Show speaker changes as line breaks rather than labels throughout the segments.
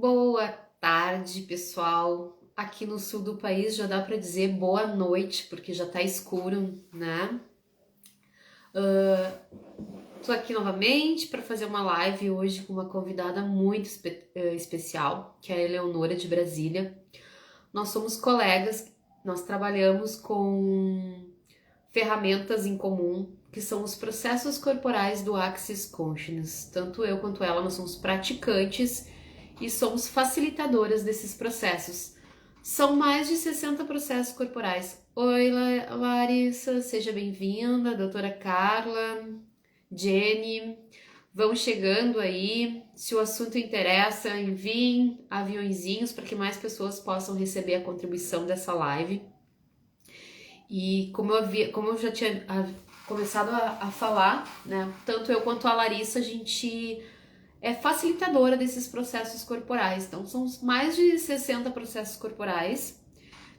Boa tarde, pessoal. Aqui no sul do país já dá para dizer boa noite, porque já tá escuro, né? Tô aqui novamente para fazer uma live hoje com uma convidada muito especial, que é a Eleonora de Brasília. Nós somos colegas, nós trabalhamos com ferramentas em comum, que são os processos corporais do Axis Consciousness. Tanto eu quanto ela, nós somos praticantes e somos facilitadoras desses processos. São mais de 60 processos corporais. Oi, Larissa, seja bem-vinda, doutora Carla, Jenny, vão chegando aí. Se o assunto interessa, enviem aviõezinhos para que mais pessoas possam receber a contribuição dessa live. E como eu já tinha começado a falar, né? Tanto eu quanto a Larissa, a gente é facilitadora desses processos corporais. Então, são mais de 60 processos corporais.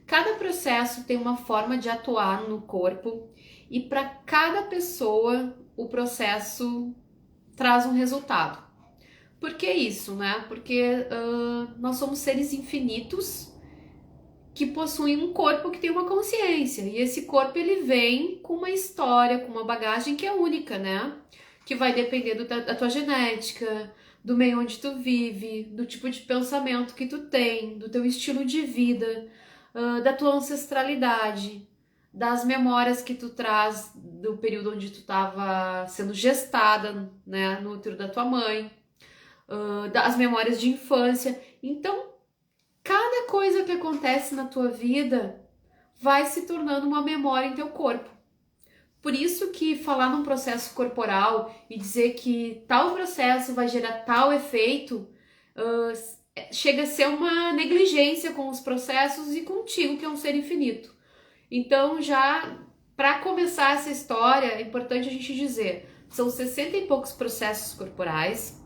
Cada processo tem uma forma de atuar no corpo e para cada pessoa o processo traz um resultado. Por que isso, né? Porque nós somos seres infinitos que possuem um corpo que tem uma consciência. E esse corpo ele vem com uma história, com uma bagagem que é única, né? Que vai depender da tua genética, do meio onde tu vive, do tipo de pensamento que tu tem, do teu estilo de vida, da tua ancestralidade, das memórias que tu traz do período onde tu estava sendo gestada, né, no útero da tua mãe, das memórias de infância. Então, cada coisa que acontece na tua vida vai se tornando uma memória em teu corpo. Por isso que falar num processo corporal e dizer que tal processo vai gerar tal efeito, chega a ser uma negligência com os processos e contigo, que é um ser infinito. Então, já para começar essa história, é importante a gente dizer, são 60 e poucos processos corporais,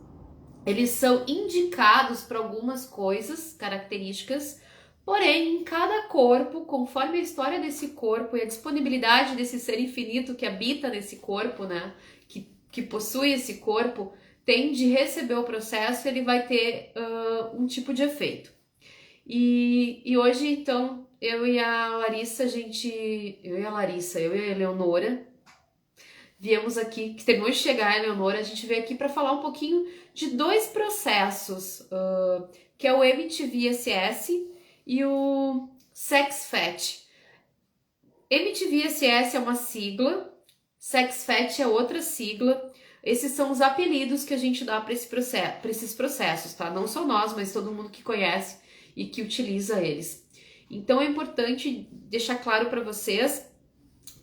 eles são indicados para algumas coisas, características, porém, em cada corpo, conforme a história desse corpo e a disponibilidade desse ser infinito que habita nesse corpo, né, que possui esse corpo, tem de receber o processo, ele vai ter um tipo de efeito. E hoje, então, eu e a Larissa, eu e a Eleonora, viemos aqui, que terminou de chegar a Eleonora, a gente veio aqui para falar um pouquinho de dois processos, que é o MTV-SS e o SEX-FET. MTV-SS é uma sigla, SEX-FET é outra sigla. Esses são os apelidos que a gente dá para esses processos, tá? Não só nós, mas todo mundo que conhece e que utiliza eles. Então é importante deixar claro para vocês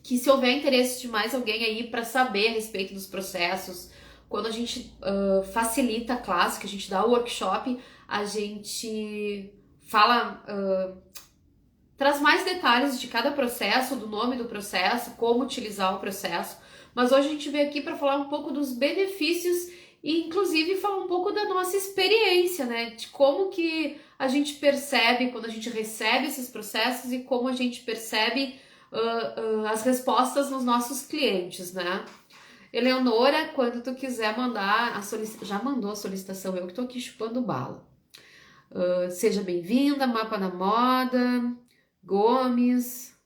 que se houver interesse de mais alguém aí para saber a respeito dos processos, quando a gente facilita a classe, que a gente dá o workshop, a gente fala, traz mais detalhes de cada processo, do nome do processo, como utilizar o processo. Mas hoje a gente veio aqui para falar um pouco dos benefícios e inclusive falar um pouco da nossa experiência, né? De como que a gente percebe quando a gente recebe esses processos e como a gente percebe as respostas nos nossos clientes, né? Eleonora, quando tu quiser mandar a solicitação, já mandou a solicitação, eu que tô aqui chupando bala. Seja bem-vinda, Mapa da Moda, Gomes,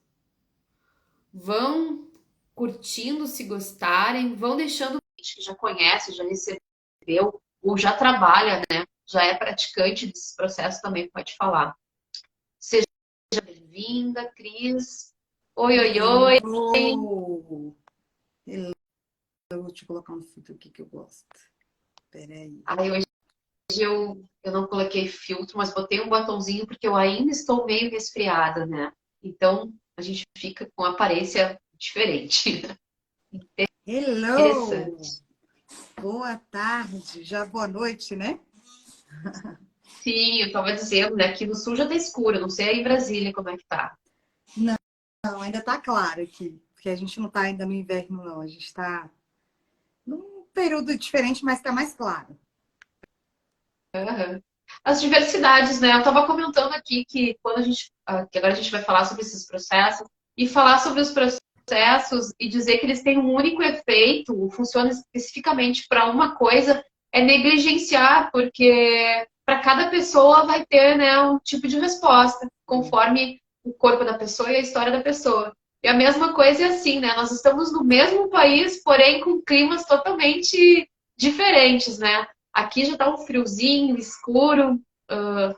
vão curtindo se gostarem, vão deixando gente que já conhece, já recebeu, ou já trabalha, né? Já é praticante desses processos também pode falar. Seja bem-vinda, Cris. Oi, oi, oi.
Hello. Hello. Eu vou te colocar um filtro aqui que eu gosto. Peraí.
Ai, hoje eu não coloquei filtro, mas botei um batonzinho porque eu ainda estou meio resfriada, né? Então a gente fica com aparência diferente.
Hello.
Interessante.
Boa tarde. Já boa noite, né?
Sim, eu estava dizendo, né? Aqui no sul já tá escuro, não sei aí em Brasília como é que tá.
Não, ainda tá claro aqui. Porque a gente não tá ainda no inverno, não. A gente tá num período diferente, mas tá mais claro.
Aham. As diversidades, né? Eu estava comentando aqui que quando a gente, que agora a gente vai falar sobre esses processos e falar sobre os processos e dizer que eles têm um único efeito, funciona especificamente para uma coisa, é negligenciar, porque para cada pessoa vai ter, né, um tipo de resposta, conforme o corpo da pessoa e a história da pessoa. E a mesma coisa é assim, né? Nós estamos no mesmo país, porém com climas totalmente diferentes, né? Aqui já tá um friozinho, escuro,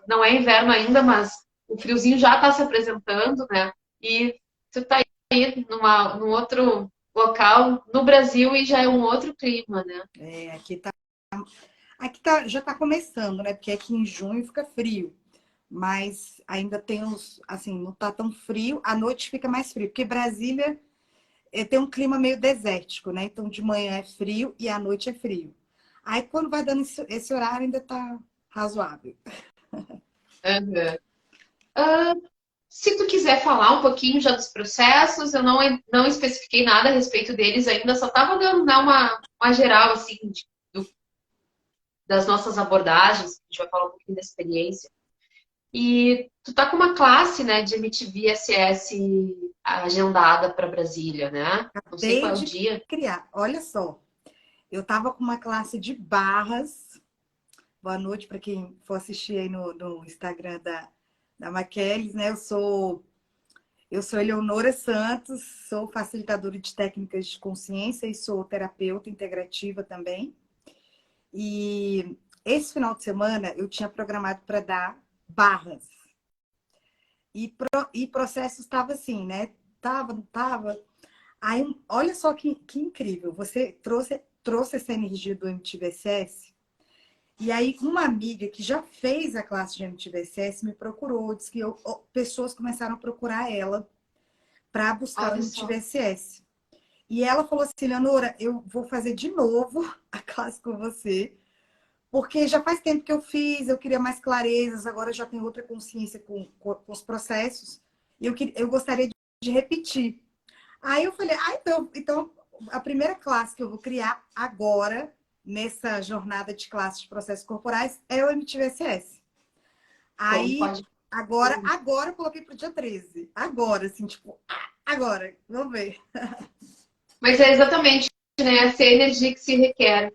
não é inverno ainda, mas o friozinho já está se apresentando, né? E tu tá aí num outro local, no Brasil, e já é um outro clima, né?
Aqui já tá começando, né? Porque aqui em junho fica frio. Mas ainda tem uns, assim, não tá tão frio, à noite fica mais frio, porque Brasília tem um clima meio desértico, né? Então de manhã é frio e à noite é frio. Aí quando vai dando esse horário ainda tá razoável.
Uhum. Se tu quiser falar um pouquinho já dos processos, eu não especifiquei nada a respeito deles ainda, só estava dando né, uma geral assim das nossas abordagens, a gente vai falar um pouquinho da experiência. E tu tá com uma classe, né, de MTV SS agendada para Brasília, né? Não sei qual
Acabei
é o
de
dia.
criar. Olha só, eu tava com uma classe de barras. Boa noite para quem for assistir aí no Instagram da Maqueles, né? Eu sou Eleonora Santos, sou facilitadora de técnicas de consciência e sou terapeuta integrativa também. E esse final de semana eu tinha programado para dar barras. E processo estava assim, né? Tava, não tava. Aí, olha só que incrível. Você trouxe essa energia do MTVSS. E aí, uma amiga que já fez a classe de MTVSS me procurou, disse que pessoas começaram a procurar ela para buscar o
Olha só.
MTVSS. E ela falou assim, Leonora, eu vou fazer de novo a classe com você, porque já faz tempo que eu fiz, eu queria mais clarezas, agora eu já tenho outra consciência com os processos, e eu gostaria de repetir. Aí eu falei, então a primeira classe que eu vou criar agora, nessa jornada de classes de processos corporais, é o MTVSS.
Como
Aí,
pode.
agora eu coloquei para o dia 13. Agora, assim, tipo, agora, vamos ver.
Mas é exatamente, né, essa energia que se requer.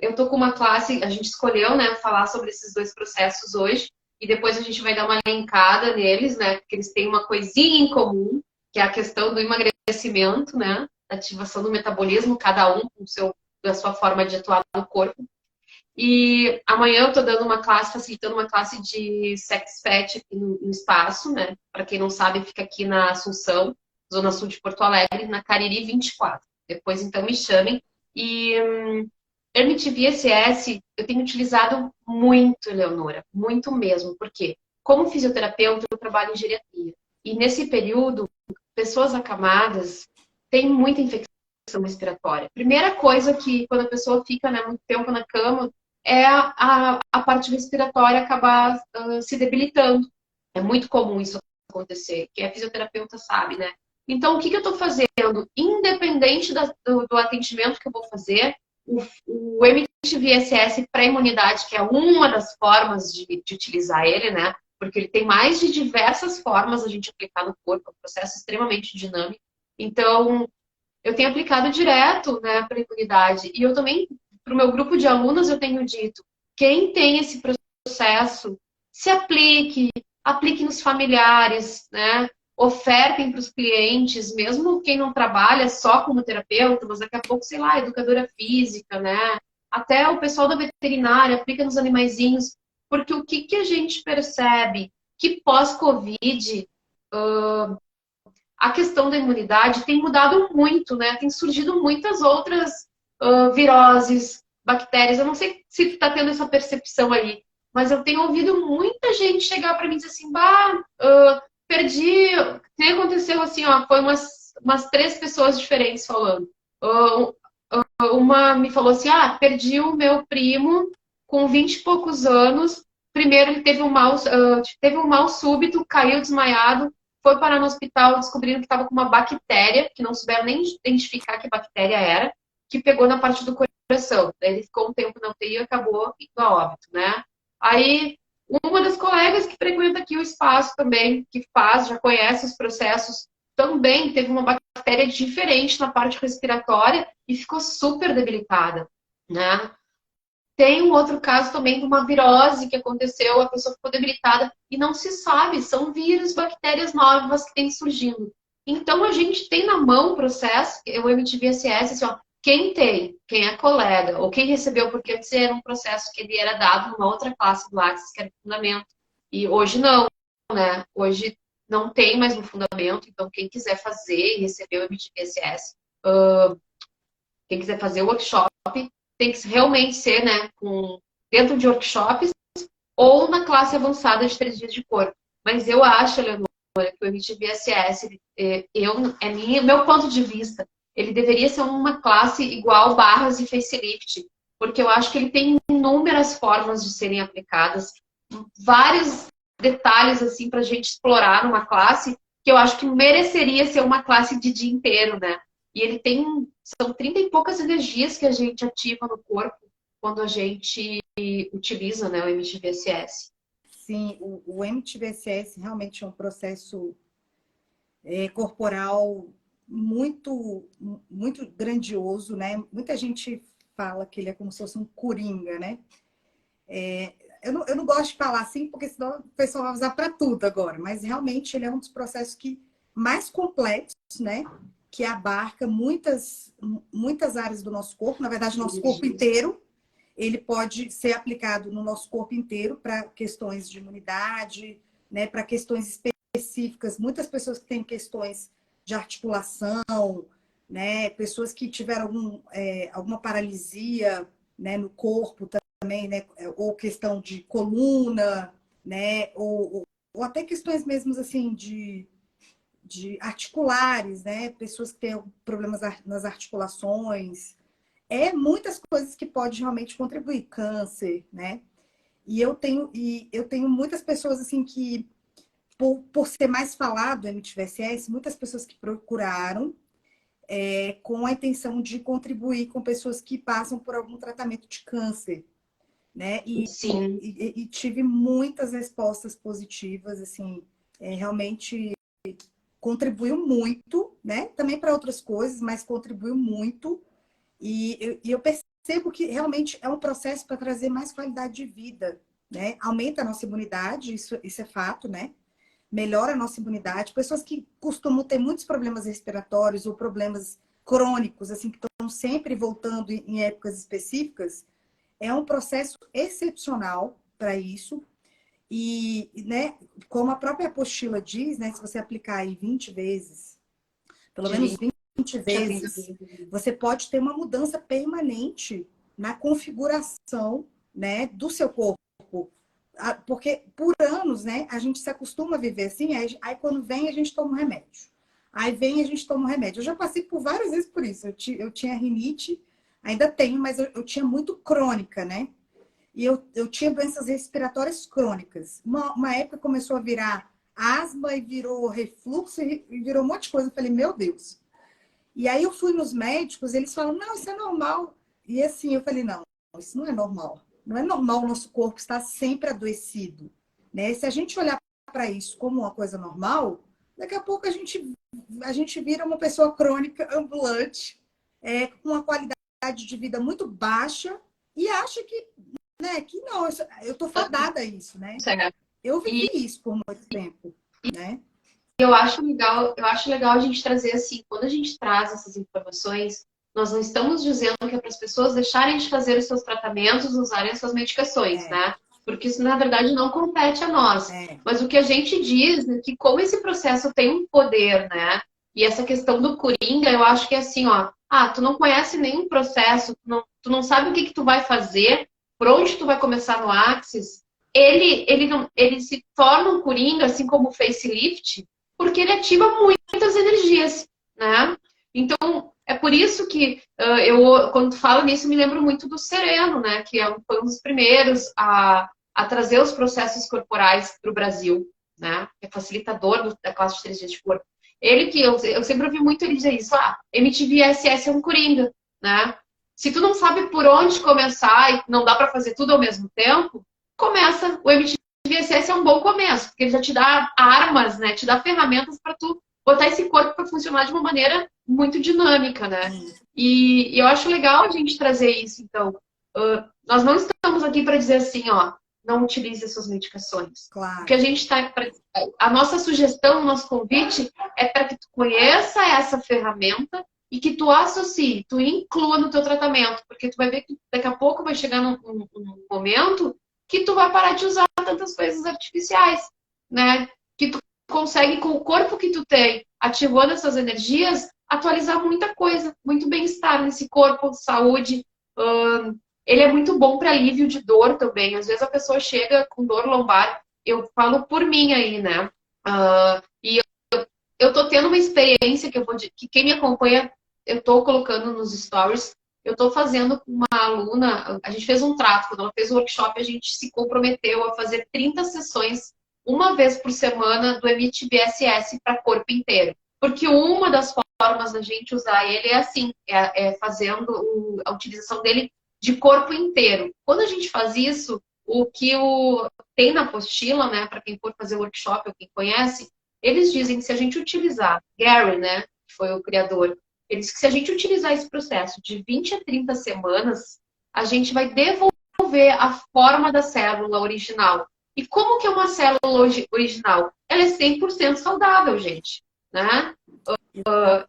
Eu tô com uma classe, a gente escolheu, né, falar sobre esses dois processos hoje, e depois a gente vai dar uma linkada neles, né, porque eles têm uma coisinha em comum, que é a questão do emagrecimento, né, da ativação do metabolismo, cada um com da sua forma de atuar no corpo. E amanhã eu tô dando uma classe, facilitando uma classe de sex pet aqui no espaço, né, para quem não sabe, fica aqui na Assunção, Zona Sul de Porto Alegre, na Cariri 24. Depois, então, me chamem. E MTV SS eu tenho utilizado muito, Eleonora, muito mesmo. Por quê? Como fisioterapeuta, eu trabalho em geriatria. E nesse período, pessoas acamadas têm muita infecção respiratória. Primeira coisa que, quando a pessoa fica né, muito tempo na cama, é a parte respiratória acabar se debilitando. É muito comum isso acontecer. Quem é fisioterapeuta sabe, né? Então, o que eu estou fazendo? Independente do atendimento que eu vou fazer, o MTVSS para imunidade, que é uma das formas de utilizar ele, né? Porque ele tem mais de diversas formas a gente aplicar no corpo, é um processo extremamente dinâmico. Então, eu tenho aplicado direto, né, para imunidade. E eu também, para o meu grupo de alunas, eu tenho dito, quem tem esse processo, se aplique nos familiares, né? Ofertem para os clientes, mesmo quem não trabalha só como terapeuta, mas daqui a pouco, sei lá, educadora física, né? Até o pessoal da veterinária aplica nos animaizinhos, porque o que a gente percebe que pós-Covid a questão da imunidade tem mudado muito, né? Tem surgido muitas outras viroses, bactérias. Eu não sei se tu tá tendo essa percepção aí, mas eu tenho ouvido muita gente chegar para mim e dizer assim, bah, perdi. O que aconteceu assim, ó, foi umas 3 pessoas diferentes falando. Uma me falou assim, perdi o meu primo com 20 e poucos anos. Primeiro ele teve um mal súbito, caiu desmaiado, foi parar no hospital, descobriram que estava com uma bactéria, que não souberam nem identificar que bactéria era, que pegou na parte do coração. Daí ele ficou um tempo na UTI e acabou indo a óbito, né? Aí, uma das colegas que frequenta aqui o espaço também, que já conhece os processos, também teve uma bactéria diferente na parte respiratória e ficou super debilitada, né? Tem um outro caso também de uma virose que aconteceu, a pessoa ficou debilitada e não se sabe, são vírus, bactérias novas que têm surgindo. Então a gente tem na mão o processo, o MTVSS, assim, ó, quem tem, quem é colega, ou quem recebeu, porque antes era um processo que ele era dado numa outra classe do Axis, que era fundamento, e hoje não, né? Hoje não tem mais um fundamento, então quem quiser fazer e receber o MTVSS, quem quiser fazer o workshop, tem que realmente ser, né, dentro de workshops ou na classe avançada de 3 dias de corpo. Mas eu acho, Leonora, que o MTVSS, meu ponto de vista, ele deveria ser uma classe igual barras e facelift, porque eu acho que ele tem inúmeras formas de serem aplicadas, vários detalhes assim para a gente explorar numa classe que eu acho que mereceria ser uma classe de dia inteiro, né? E ele tem, são 30 e poucas energias que a gente ativa no corpo quando a gente utiliza, né, o MTVSS.
Sim, o MTVSS realmente é um processo corporal muito, muito grandioso, né? Muita gente fala que ele é como se fosse um coringa, né? Eu não gosto de falar assim, porque senão o pessoal vai usar para tudo agora, mas realmente ele é um dos processos mais complexos, né? Que abarca muitas áreas do nosso corpo, na verdade, nosso corpo inteiro. Ele pode ser aplicado no nosso corpo inteiro para questões de imunidade, né? Para questões específicas. Muitas pessoas que têm questões de articulação, né? Pessoas que tiveram alguma paralisia, né? No corpo também, né? Ou questão de coluna, né? Ou até questões mesmo assim de articulares, né? Pessoas que têm problemas nas articulações. Muitas coisas que pode realmente contribuir, câncer, né? E eu tenho muitas pessoas assim que, por ser mais falado o MTVSS, muitas pessoas que procuraram com a intenção de contribuir com pessoas que passam por algum tratamento de câncer, né?
Sim.
E tive muitas respostas positivas, assim, realmente contribuiu muito, né? Também para outras coisas, mas contribuiu muito. E eu percebo que realmente é um processo para trazer mais qualidade de vida, né? Aumenta a nossa imunidade, isso é fato, né? Melhora a nossa imunidade. Pessoas que costumam ter muitos problemas respiratórios ou problemas crônicos, assim, que estão sempre voltando em épocas específicas, é um processo excepcional para isso. E, né, como a própria apostila diz, né, se você aplicar aí 20 vezes, pelo menos 20 vezes, você pode ter uma mudança permanente na configuração, né, do seu corpo. Porque por anos, né, a gente se acostuma a viver assim, aí quando vem a gente toma um remédio. Aí vem a gente toma um remédio. Eu já passei por várias vezes por isso. Eu tinha rinite, ainda tenho, mas eu tinha muito crônica, né? E eu tinha doenças respiratórias crônicas. Uma época começou a virar asma e virou refluxo e virou um monte de coisa. Eu falei, meu Deus. E aí eu fui nos médicos, eles falam, não, isso é normal. E assim, eu falei, não, isso não é normal. Não é normal o nosso corpo estar sempre adoecido, né? Se a gente olhar para isso como uma coisa normal, daqui a pouco a gente vira uma pessoa crônica, ambulante, com uma qualidade de vida muito baixa e acha que, né, que não, eu tô fadada a isso, né?
Certo.
Eu vivi isso por muito tempo, né?
Eu acho legal a gente trazer assim, quando a gente traz essas informações, nós não estamos dizendo que é para as pessoas deixarem de fazer os seus tratamentos, usarem as suas medicações, né? Porque isso, na verdade, não compete a nós. Mas o que a gente diz é que como esse processo tem um poder, né? E essa questão do Coringa, eu acho que é assim, ó. Ah, tu não conhece nenhum processo, tu não sabe o que tu vai fazer, por onde tu vai começar no Axis. Ele se torna um Coringa, assim como o facelift, porque ele ativa muitas energias, né? Então, é por isso que quando falo nisso, me lembro muito do Sereno, né? Que foi um dos primeiros a trazer os processos corporais para o Brasil, né? É facilitador da classe de 3 dias de corpo. Ele que eu sempre ouvi muito ele dizer isso, MTVSS é um coringa, né? Se tu não sabe por onde começar e não dá para fazer tudo ao mesmo tempo, começa o MTVSS é um bom começo, porque ele já te dá armas, né? Te dá ferramentas para tu botar esse corpo para funcionar de uma maneira muito dinâmica, né? E eu acho legal a gente trazer isso, então. Nós não estamos aqui para dizer assim, ó, não utilize as suas medicações. O
Claro.
que a gente está... A nossa sugestão, o nosso convite é para que tu conheça essa ferramenta e que tu associe, tu inclua no teu tratamento, porque tu vai ver que daqui a pouco vai chegar num momento que tu vai parar de usar tantas coisas artificiais, né? Que tu consegue, com o corpo que tu tem, ativando essas energias, atualizar muita coisa, muito bem-estar nesse corpo, saúde. Ele é muito bom para alívio de dor também. Às vezes a pessoa chega com dor lombar, eu falo por mim aí, né? E eu tô tendo uma experiência que quem me acompanha, eu tô colocando nos stories. Eu tô fazendo com uma aluna, a gente fez um trato, quando ela fez o workshop, a gente se comprometeu a fazer 30 sessões, uma vez por semana, do Emit BSS para corpo inteiro. Porque uma das formas da gente usar ele é assim, fazendo a utilização dele de corpo inteiro. Quando a gente faz isso, o que tem na apostila, né, para quem for fazer o workshop ou quem conhece, eles dizem que se a gente utilizar, Gary, né, que foi o criador, ele diz que se a gente utilizar esse processo de 20 a 30 semanas, a gente vai devolver a forma da célula original. E como que é uma célula original? Ela é 100% saudável, gente, né?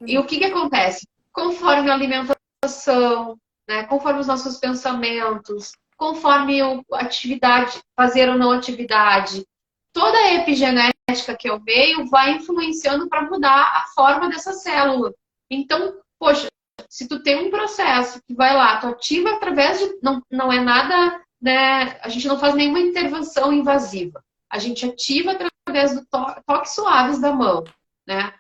E o que acontece? Conforme a alimentação, né, conforme os nossos pensamentos, conforme a atividade, fazer ou não atividade, toda a epigenética que eu veio vai influenciando para mudar a forma dessa célula. Então, poxa, se tu tem um processo que vai lá, tu ativa através de... Não é nada, né? A gente não faz nenhuma intervenção invasiva. A gente ativa através do toques suaves da mão, né?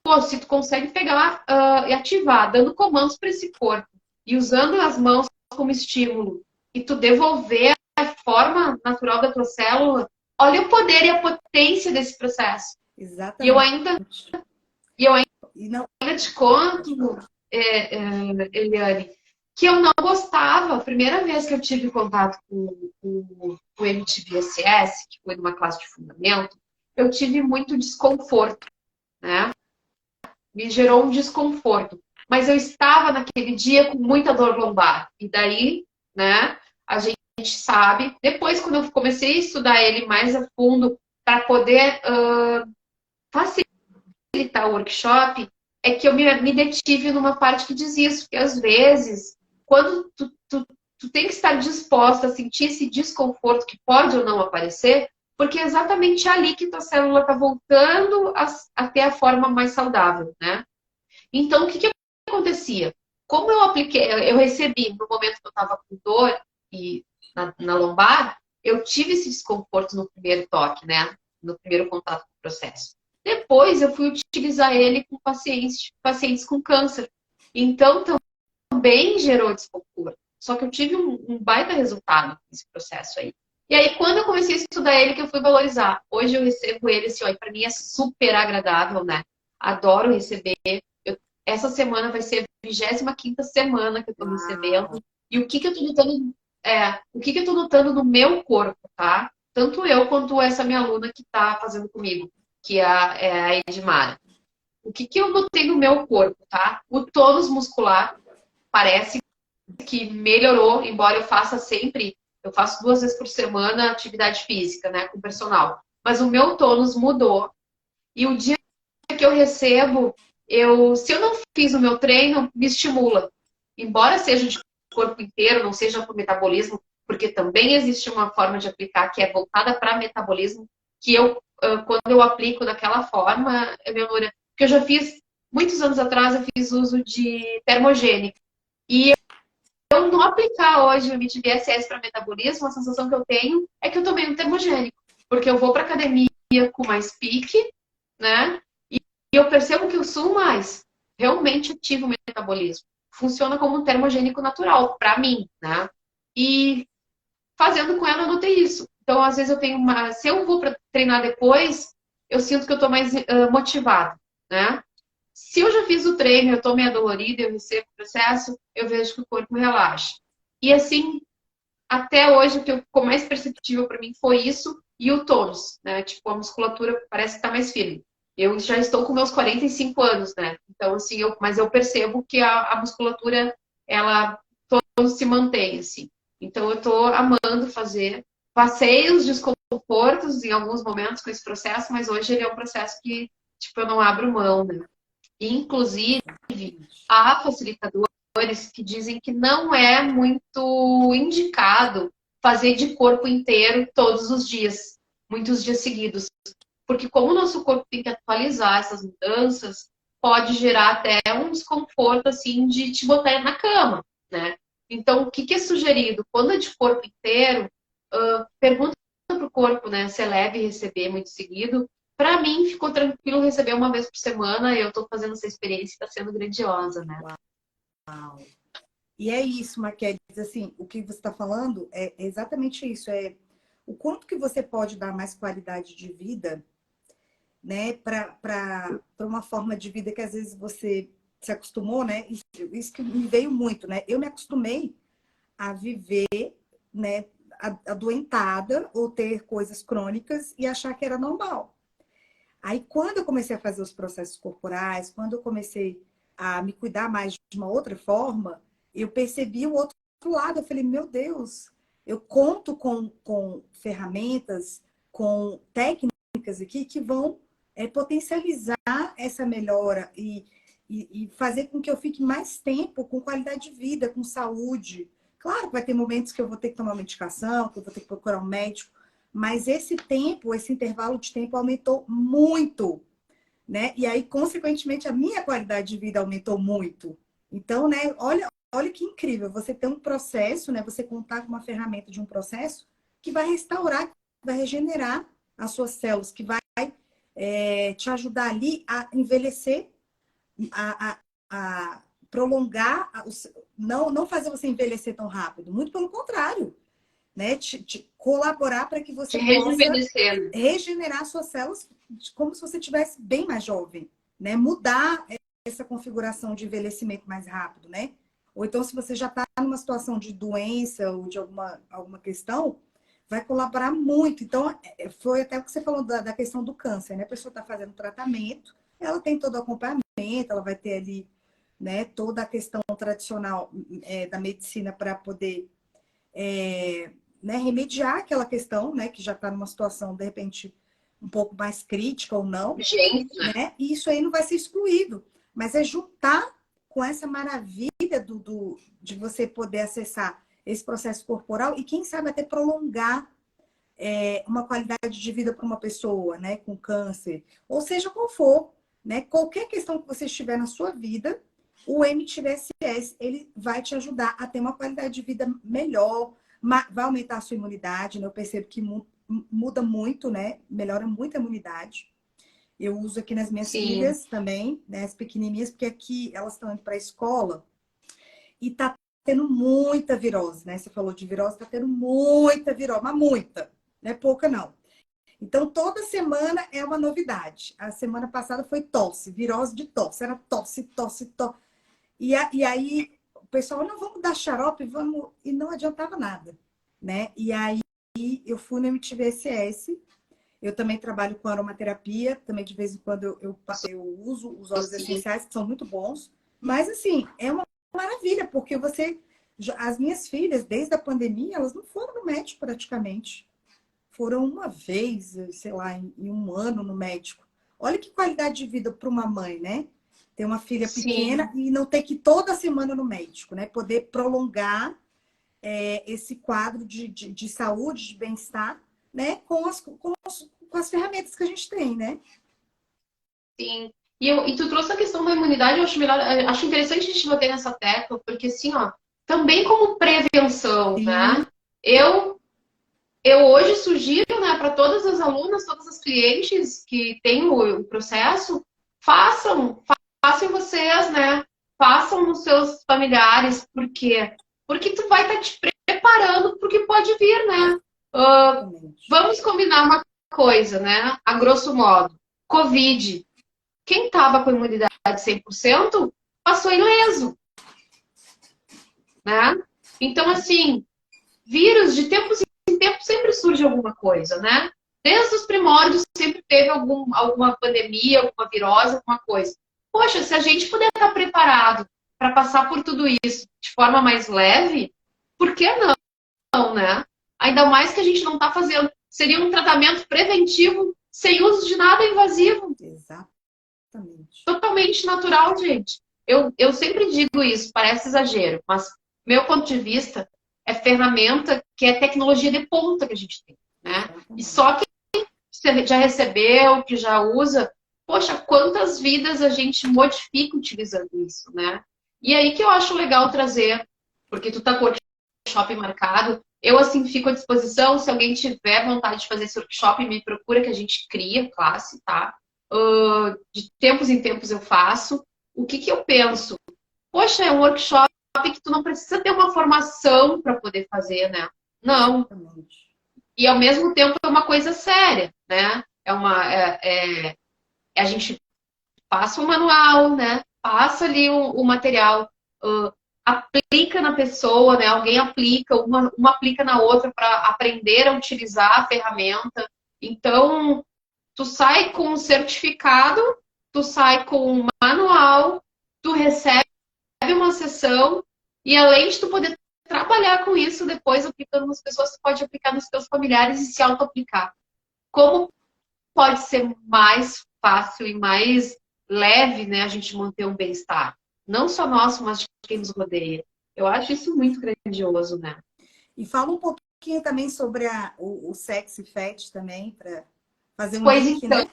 Pô, se tu consegue pegar e ativar, dando comandos para esse corpo e usando as mãos como estímulo, e tu devolver a forma natural da tua célula, olha o poder e a potência desse processo.
Exatamente.
E eu ainda te conto, Eliane, que eu não gostava. A primeira vez que eu tive contato com o MTBSS, que foi numa classe de fundamento, eu tive muito desconforto, né? Me gerou um desconforto. Mas eu estava naquele dia com muita dor lombar. E daí, né, a gente sabe, depois quando eu comecei a estudar ele mais a fundo, para poder facilitar o workshop, é que eu me detive numa parte que diz isso, que às vezes, quando tu tem que estar disposta a sentir esse desconforto que pode ou não aparecer, porque é exatamente ali que tua célula está voltando a ter a forma mais saudável, né? Então, o que acontecia? Como eu apliquei, eu recebi no momento que eu estava com dor e na lombar, eu tive esse desconforto no primeiro toque, né? No primeiro contato com o processo. Depois, eu fui utilizar ele com pacientes com câncer. Então, também gerou desconforto. Só que eu tive um baita resultado nesse processo aí. E aí, quando eu comecei a estudar ele, que eu fui valorizar. Hoje eu recebo ele, assim, ó, e para mim é super agradável, né? Adoro receber. Essa semana vai ser a 25ª semana que eu tô recebendo. E o que eu tô notando, o que eu tô notando no meu corpo, tá? Tanto eu quanto essa minha aluna que tá fazendo comigo, que é a Edmara. O que eu notei no meu corpo, tá? O tônus muscular parece que melhorou, embora eu faça sempre, eu faço 2 vezes por semana atividade física, né, com personal. Mas o meu tônus mudou. E o dia que eu recebo, se eu não fiz o meu treino, me estimula. Embora seja de corpo inteiro, não seja para o metabolismo, porque também existe uma forma de aplicar que é voltada para metabolismo, que quando eu aplico daquela forma, porque eu já fiz, muitos anos atrás, eu fiz uso de termogênico. E eu não aplicar hoje o MIT BSS para metabolismo, a sensação que eu tenho é que eu tomei um termogênico. Porque eu vou para academia com mais pique, né? E eu percebo que eu suo mais. Realmente ativo o metabolismo. Funciona como um termogênico natural, para mim, né? E fazendo com ela, eu notei isso. Então, às vezes, eu tenho uma... Se eu vou para treinar depois, eu sinto que eu estou mais motivada, né? Se eu já fiz o treino, eu estou meio dolorida, eu recebo o processo, eu vejo que o corpo relaxa. E assim, até hoje, o que ficou mais perceptível para mim foi isso e o tônus, né? Tipo, a musculatura parece que está mais firme. Eu já estou com meus 45 anos, né? Então, assim, mas eu percebo que a musculatura, ela todo se mantém, assim. Então eu tô amando fazer. Passei os desconfortos em alguns momentos com esse processo, mas hoje ele é um processo que, tipo, eu não abro mão, né? Inclusive,
Exatamente.
há facilitadores que dizem que não é muito indicado fazer de corpo inteiro todos os dias, muitos dias seguidos. Porque como o nosso corpo tem que atualizar essas mudanças, pode gerar até um desconforto, assim, de te botar na cama, né? Então, o que é sugerido? Quando é de corpo inteiro, pergunta para o corpo, né, se é leve receber muito seguido. Para mim, ficou tranquilo receber uma vez por semana. Eu estou fazendo essa experiência e está sendo grandiosa, né?
Uau. E é isso, Maquete, assim, o que você está falando é exatamente isso, é o quanto que você pode dar mais qualidade de vida, né, para uma forma de vida que às vezes você se acostumou, né? Isso que me veio muito, né? Eu me acostumei a viver, né, adoentada ou ter coisas crônicas e achar que era normal. Aí, quando eu comecei a fazer os processos corporais, quando eu comecei a me cuidar mais de uma outra forma, eu percebi o outro lado. Eu falei, meu Deus, eu conto com ferramentas, com técnicas aqui que vão potencializar essa melhora e fazer com que eu fique mais tempo com qualidade de vida, com saúde. Claro que vai ter momentos que eu vou ter que tomar medicação, que eu vou ter que procurar um médico, mas esse tempo, esse intervalo de tempo aumentou muito, né? E aí, consequentemente, a minha qualidade de vida aumentou muito. Então, né, olha que incrível, você ter um processo, né? Você contar com uma ferramenta de um processo que vai restaurar, que vai regenerar as suas células, que vai te ajudar ali a envelhecer, a, a, a prolongar, não fazer você envelhecer tão rápido, muito pelo contrário, né? Te colaborar para que
De
você possa
rejuvenescer, né?
regenerar suas células como se você tivesse bem mais jovem, né? Mudar essa configuração de envelhecimento mais rápido, né? Ou então, se você já está numa situação de doença ou de alguma questão, vai colaborar muito. Então, foi até o que você falou da questão do câncer, né? A pessoa está fazendo tratamento, ela tem todo o acompanhamento, ela vai ter ali, né, toda a questão tradicional da medicina para poder né, remediar aquela questão, né, que já está numa situação, de repente, um pouco mais crítica ou não,
Gente, né?
né? E isso aí não vai ser excluído. Mas é juntar com essa maravilha de você poder acessar esse processo corporal e, quem sabe, até prolongar uma qualidade de vida para uma pessoa, né, com câncer, ou seja qual for, né? Qualquer questão que você estiver na sua vida, o MTVSS, ele vai te ajudar a ter uma qualidade de vida melhor, vai aumentar a sua imunidade, né? Eu percebo que muda muito, né? Melhora muito a imunidade. Eu uso aqui nas minhas
Sim.
filhas também, né? As pequenininhas, porque aqui elas estão indo para a escola e tá tendo muita virose, né? Você falou de virose, tá tendo muita virose, mas muita, não é pouca não. Então, toda semana é uma novidade. A semana passada foi tosse, virose de tosse. Era tosse, tosse, tosse. E aí, o pessoal, não, vamos dar xarope, vamos. E não adiantava nada, né? E aí, eu fui no MTVSS. Eu também trabalho com aromaterapia. Também, de vez em quando, eu uso os óleos
Sim.
essenciais, que são muito bons. Mas, assim, é uma maravilha, porque você... As minhas filhas, desde a pandemia, elas não foram no médico praticamente. Foram uma vez, sei lá, em um ano no médico. Olha que qualidade de vida para uma mãe, né? Ter uma filha pequena
Sim.
e não ter que ir toda semana no médico, né? Poder prolongar esse quadro de saúde, de bem-estar, né? Com as ferramentas que a gente tem, né?
Sim. E tu trouxe a questão da imunidade, eu acho melhor, acho interessante a gente bater nessa tecla, porque assim, ó, também como prevenção,
Sim,
né? Eu, eu hoje sugiro, né, para todas as alunas, todas as clientes que têm o processo, façam, façam vocês, né? Façam nos seus familiares, por quê? Porque tu vai estar te preparando porque pode vir, né?
exatamente.
Vamos combinar uma coisa, né? A grosso modo. Covid. Quem estava com a imunidade 100% passou ileso, né? Então, assim, vírus de tempos em tempos sempre surge alguma coisa, né? Desde os primórdios sempre teve alguma pandemia, alguma virose, alguma coisa. Poxa, se a gente puder estar preparado para passar por tudo isso de forma mais leve, por que não? né? Ainda mais que a gente não está fazendo. Seria um tratamento preventivo sem uso de nada invasivo.
Exatamente.
Totalmente natural, gente. Eu sempre digo isso, parece exagero, mas meu ponto de vista é ferramenta que é tecnologia de ponta que a gente tem, né? E
Exatamente.
só que você já recebeu, que já usa, poxa, quantas vidas a gente modifica utilizando isso, né? E aí que eu acho legal trazer, porque tu tá com o workshop marcado, eu assim fico à disposição, se alguém tiver vontade de fazer esse workshop, me procura que a gente cria classe, tá? De tempos em tempos eu faço. O que que eu penso? Poxa, é um workshop que tu não precisa ter uma formação para poder fazer, né? Não.
Exatamente.
E ao mesmo tempo é uma coisa séria, né? A gente passa um manual, né? Passa ali o material, aplica na pessoa, né? Alguém aplica, uma aplica na outra para aprender a utilizar a ferramenta. Então, tu sai com um certificado, tu sai com um manual, tu recebe uma sessão e além de tu poder trabalhar com isso depois aplicando nas pessoas, tu pode aplicar nos teus familiares e se auto-aplicar. Como pode ser mais fácil e mais leve, né, a gente manter um bem-estar? Não só nosso, mas de quem nos rodeia. Eu acho isso muito grandioso, né?
E fala um pouquinho também sobre o Sexy Fat também, para fazer um
Pois
link,
então,
né?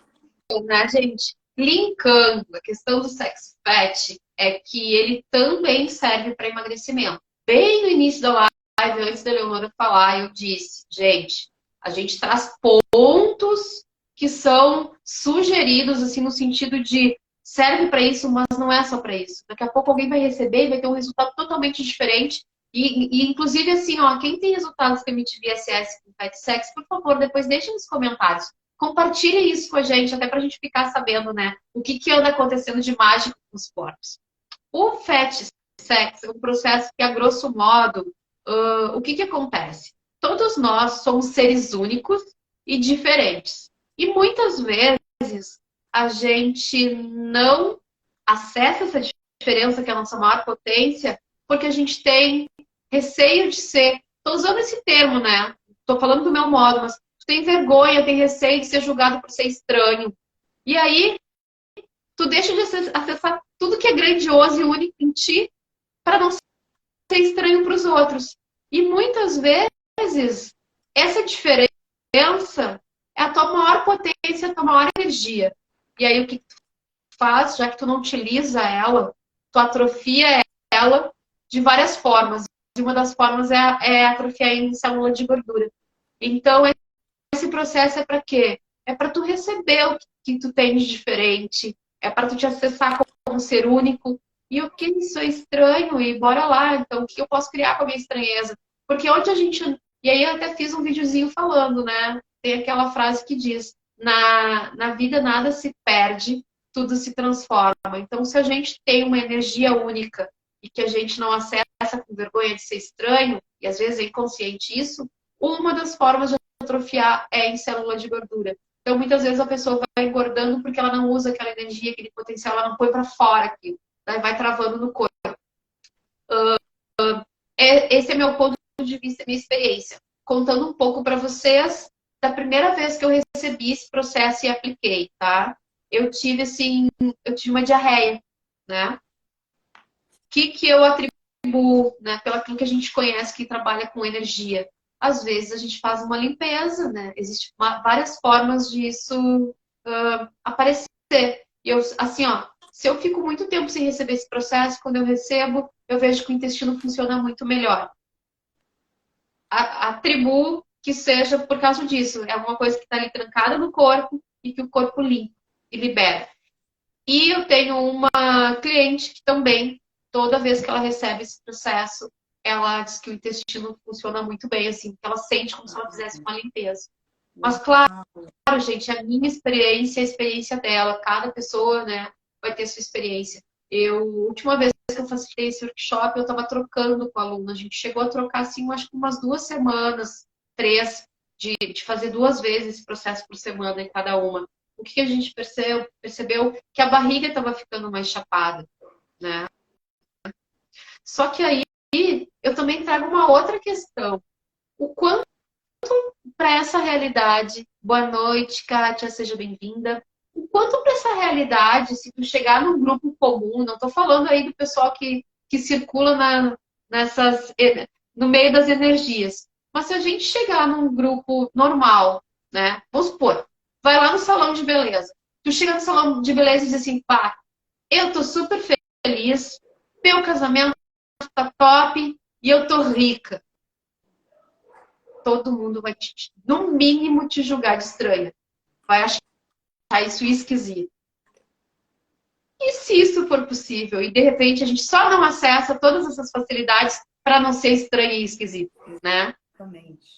né, gente? Linkando a questão do sex fat é que ele também serve para emagrecimento. Bem no início da live, antes da Leonora falar, eu disse, gente, a gente traz pontos que são sugeridos, assim, no sentido de serve para isso, mas não é só para isso. Daqui a pouco alguém vai receber e vai ter um resultado totalmente diferente. Inclusive, assim, ó, quem tem resultados que emite via SS com Fat Sex, por favor, depois deixe nos comentários. Compartilhe isso com a gente, até para a gente ficar sabendo, né? O que anda acontecendo de mágico nos corpos. O Fat Sex é um processo que, a grosso modo, o que acontece? Todos nós somos seres únicos e diferentes. E muitas vezes a gente não acessa essa diferença, que é a nossa maior potência, porque a gente tem receio de ser. Estou usando esse termo, né? Estou falando do meu modo, mas tu tem vergonha, tem receio de ser julgado por ser estranho. E aí, tu deixa de acessar tudo que é grandioso e único em ti para não ser estranho para os outros. E muitas vezes, essa diferença é a tua maior potência, a tua maior energia. E aí, o que tu faz, já que tu não utiliza ela, tu atrofia ela de várias formas. E uma das formas é atrofiar em célula de gordura. Então, esse processo é para quê? É para tu receber o que tu tem de diferente, é para tu te acessar como ser único. E o que isso é estranho? E bora lá, então, o que eu posso criar com a minha estranheza? Porque onde a gente. E aí eu até fiz um videozinho falando, né? Tem aquela frase que diz: na vida nada se perde, tudo se transforma. Então, se a gente tem uma energia única e que a gente não acessa com vergonha de ser estranho, e às vezes é inconsciente isso, uma das formas de atrofiar é em célula de gordura. Então, muitas vezes a pessoa vai engordando porque ela não usa aquela energia, aquele potencial, ela não põe para fora aquilo. Daí vai travando no corpo. Esse é meu ponto de vista, minha experiência. Contando um pouco para vocês da primeira vez que eu recebi esse processo e apliquei, tá? Eu tive, assim, uma diarreia, né? O que eu atribuo, né? Pelo aquilo que a gente conhece que trabalha com energia. Às vezes a gente faz uma limpeza, né? Existem várias formas disso aparecer. E eu, assim, ó, se eu fico muito tempo sem receber esse processo, quando eu recebo, eu vejo que o intestino funciona muito melhor. Atribuo que seja por causa disso. É alguma coisa que está ali trancada no corpo e que o corpo limpa e libera. E eu tenho uma cliente que também, toda vez que ela recebe esse processo, ela diz que o intestino funciona muito bem, assim, que ela sente como se ela fizesse uma limpeza. Mas, claro, gente, a minha experiência, a experiência dela, cada pessoa, né, vai ter sua experiência. Última vez que eu facilitei esse workshop, eu estava trocando com a aluna. A gente chegou a trocar, assim, acho que umas 2 semanas, 3, de fazer 2 vezes esse processo por semana em cada uma. O que a gente percebeu? Que a barriga estava ficando mais chapada, né? Só que aí eu também trago uma outra questão. o quanto para essa realidade, boa noite, Kátia, seja bem-vinda. O quanto para essa realidade, se tu chegar num grupo comum, não estou falando aí do pessoal que circula nessas, no meio das energias, mas se a gente chegar num grupo normal, né? Vamos supor, vai lá no salão de beleza. Tu chega no salão de beleza e diz assim, pá, eu tô super feliz, meu casamento tá top e eu tô rica. Todo mundo vai, no mínimo, te julgar de estranha. Vai achar isso esquisito. E se isso for possível? E de repente a gente só não acessa todas essas facilidades para não ser estranho e esquisito, né?
Exatamente.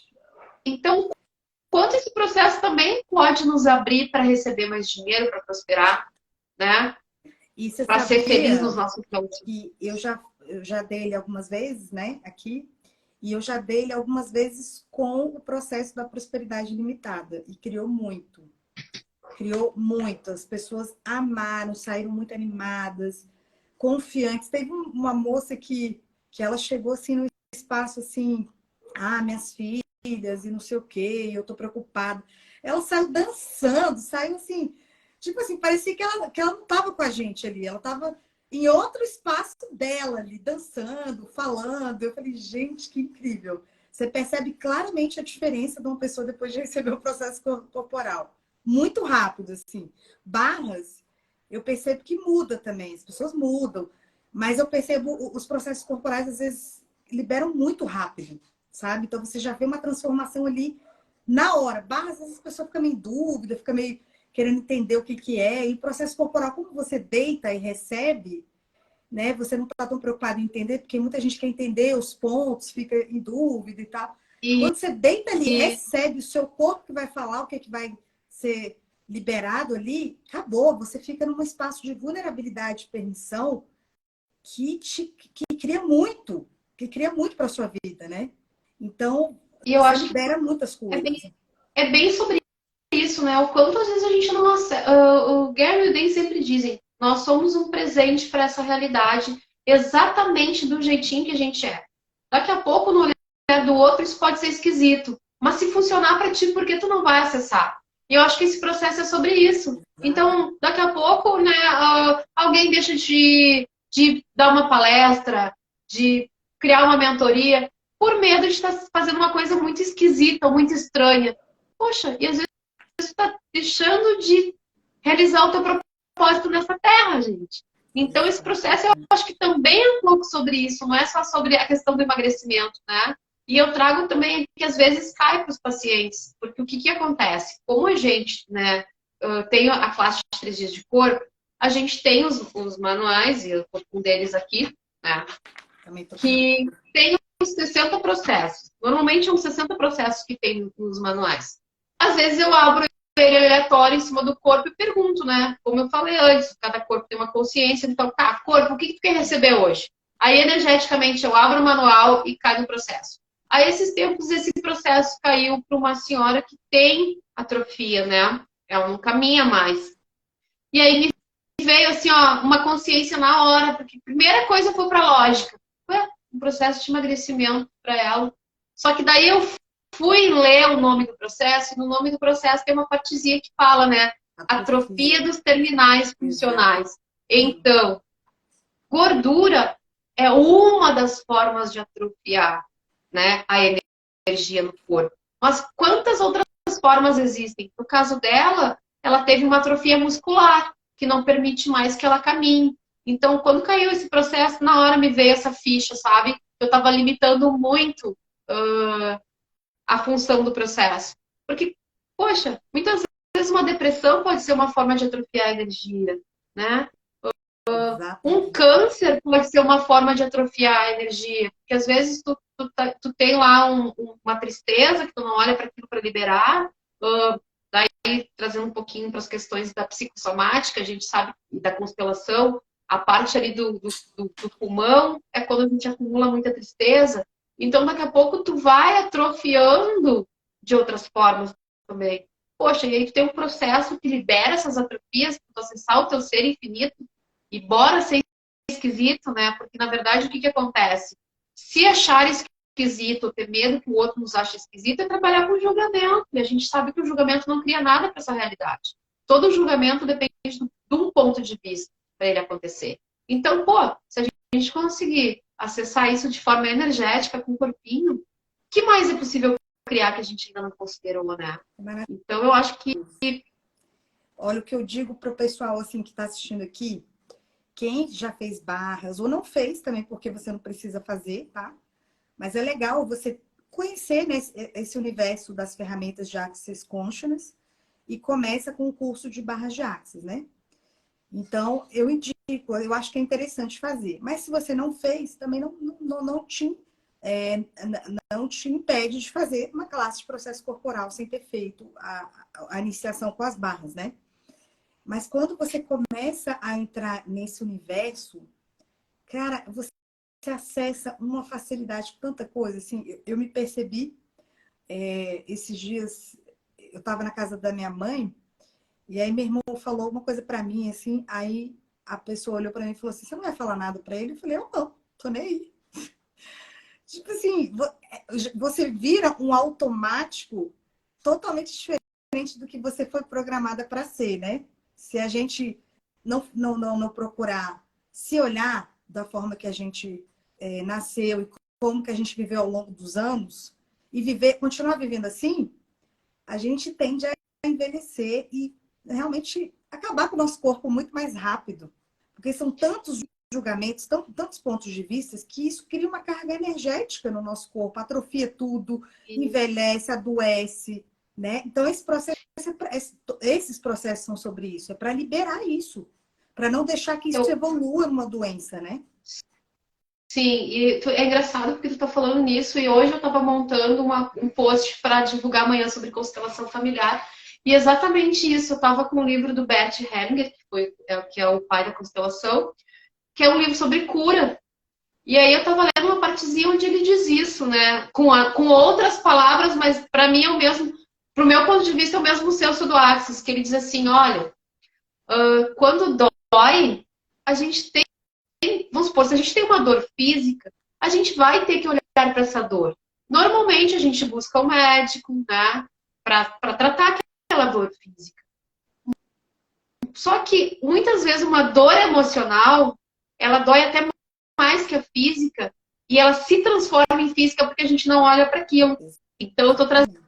Então, quanto esse processo também pode nos abrir para receber mais dinheiro, para prosperar, né?
E você
Para ser feliz nos
sabia
nossos campos.
que eu já dei ele algumas vezes, né, aqui, e eu já dei ele algumas vezes com o processo da prosperidade limitada, e criou muito. Criou muito. As pessoas amaram, saíram muito animadas, confiantes. Teve uma moça que ela chegou assim no espaço assim, minhas filhas e não sei o quê, eu tô preocupada. Ela saiu dançando, saiu assim, tipo assim, parecia que ela não tava com a gente ali, ela tava em outro espaço dela ali, dançando, falando. Eu falei, gente, que incrível. Você percebe claramente a diferença de uma pessoa depois de receber o processo corporal. Muito rápido, assim. Barras, eu percebo que muda também, as pessoas mudam, mas eu percebo os processos corporais, às vezes, liberam muito rápido, sabe? Então você já vê uma transformação ali na hora. Barras, às vezes a pessoa fica meio em dúvida, fica meio querendo entender o que que é. E o processo corporal, como você deita e recebe, né? Você não está tão preocupado em entender, porque muita gente quer entender os pontos, fica em dúvida e tal.
E,
Quando você deita ali,
e,
recebe o seu corpo que vai falar o que, que vai ser liberado ali, acabou. Você fica num espaço de vulnerabilidade e permissão que cria muito para sua vida, né? Então,
e eu
você
acho que
libera muitas
é
coisas.
bem, é bem sobre isso, né? O quanto às vezes a gente não acessa. O Gary e o Dan sempre dizem: nós somos um presente para essa realidade, exatamente do jeitinho que a gente é. Daqui a pouco, no olhar do outro, isso pode ser esquisito. Mas se funcionar para ti, por que tu não vai acessar? E eu acho que esse processo é sobre isso. Então, daqui a pouco, né, alguém deixa de dar uma palestra, de criar uma mentoria, por medo de estar fazendo uma coisa muito esquisita ou muito estranha. Poxa, e às vezes está deixando de realizar o teu propósito nessa terra, gente. Então, esse processo, eu acho que também é um pouco sobre isso, não é só sobre a questão do emagrecimento, né? E eu trago também que às vezes cai para os pacientes, porque o que, que acontece? Como a gente, né, tem a classe de 3 dias de corpo, a gente tem os manuais, e eu estou com um deles aqui, né, que tem uns 60 processos. Normalmente, são 60 processos que tem nos manuais. Às vezes eu abro ele aleatório em cima do corpo e pergunto, né? Como eu falei antes, cada corpo tem uma consciência. Então, tá, corpo, o que tu quer receber hoje? Aí, energeticamente, eu abro o manual e cai no processo. Aí, esses tempos, esse processo caiu para uma senhora que tem atrofia, né? Ela não caminha mais. E aí, me veio, assim, ó, uma consciência na hora, porque a primeira coisa foi para a lógica. Ué, um processo de emagrecimento para ela. Só que daí eu fui ler o nome do processo, e no nome do processo tem uma partezinha que fala, né? Atrofia dos terminais funcionais. Então, gordura é uma das formas de atrofiar, né, a energia no corpo. Mas quantas outras formas existem? No caso dela, ela teve uma atrofia muscular, que não permite mais que ela caminhe. Então, quando caiu esse processo, na hora me veio essa ficha, sabe? Eu estava limitando muito a função do processo. Porque, poxa, muitas vezes uma depressão pode ser uma forma de atrofiar a energia, né? Um
Exatamente.
câncer pode ser uma forma de atrofiar a energia. Porque às vezes tu tem lá uma tristeza que tu não olha para aquilo para liberar. Daí, trazendo um pouquinho para as questões da psicossomática, a gente sabe, da constelação, a parte ali do pulmão é quando a gente acumula muita tristeza. Então, daqui a pouco, tu vai atrofiando de outras formas também. Poxa, e aí tu tem um processo que libera essas atrofias para tu acessar o teu ser infinito e bora ser esquisito, né? Porque, na verdade, o que que acontece? Se achar esquisito, ter medo que o outro nos ache esquisito, é trabalhar com julgamento. E a gente sabe que o julgamento não cria nada para essa realidade. Todo julgamento depende de um ponto de vista para ele acontecer. Então, pô, se a gente conseguir acessar isso de forma energética, com o corpinho, o que mais é possível criar que a gente ainda não considerou, né? Então, eu acho que...
Olha, o que eu digo para o pessoal assim, que está assistindo aqui, quem já fez barras, ou não fez também, porque você não precisa fazer, tá? Mas é legal você conhecer, né, esse universo das ferramentas de Access Consciousness e começa com o curso de barras de Access, né? Então, eu indico, eu acho que é interessante fazer. Mas se você não fez, também não te impede de fazer uma classe de processo corporal sem ter feito a iniciação com as barras, né? Mas quando você começa a entrar nesse universo, cara, você acessa uma facilidade, tanta coisa. Assim, eu me percebi esses dias, eu estava na casa da minha mãe, e aí meu irmão falou uma coisa para mim, assim, aí a pessoa olhou para mim e falou assim, você não vai falar nada para ele? Eu falei, eu não, tô nem aí. Tipo assim, você vira um automático totalmente diferente do que você foi programada para ser, né? Se a gente não procurar se olhar da forma que a gente nasceu e como que a gente viveu ao longo dos anos e continuar vivendo assim, a gente tende a envelhecer e realmente acabar com o nosso corpo muito mais rápido. Porque são tantos julgamentos, tantos pontos de vista, que isso cria uma carga energética no nosso corpo, atrofia tudo, envelhece, adoece, né? Então, esses processos são sobre isso, é para liberar isso, para não deixar que isso evolua numa doença, né?
Sim, e é engraçado porque tu tá falando nisso, e hoje eu tava montando um post para divulgar amanhã sobre constelação familiar, e exatamente isso, eu tava com o livro do Bert Hellinger, que é o pai da constelação, que é um livro sobre cura. E aí eu tava lendo uma partezinha onde ele diz isso, né? Com outras palavras, mas para mim é o mesmo, pro meu ponto de vista, é o mesmo senso do Axis, que ele diz assim, olha, quando dói, a gente tem, vamos supor, se a gente tem uma dor física, a gente vai ter que olhar para essa dor. Normalmente a gente busca um médico, né? Para tratar aquela dor física. Só que muitas vezes uma dor emocional, ela dói até mais que a física e ela se transforma em física porque a gente não olha para aquilo. Então eu estou trazendo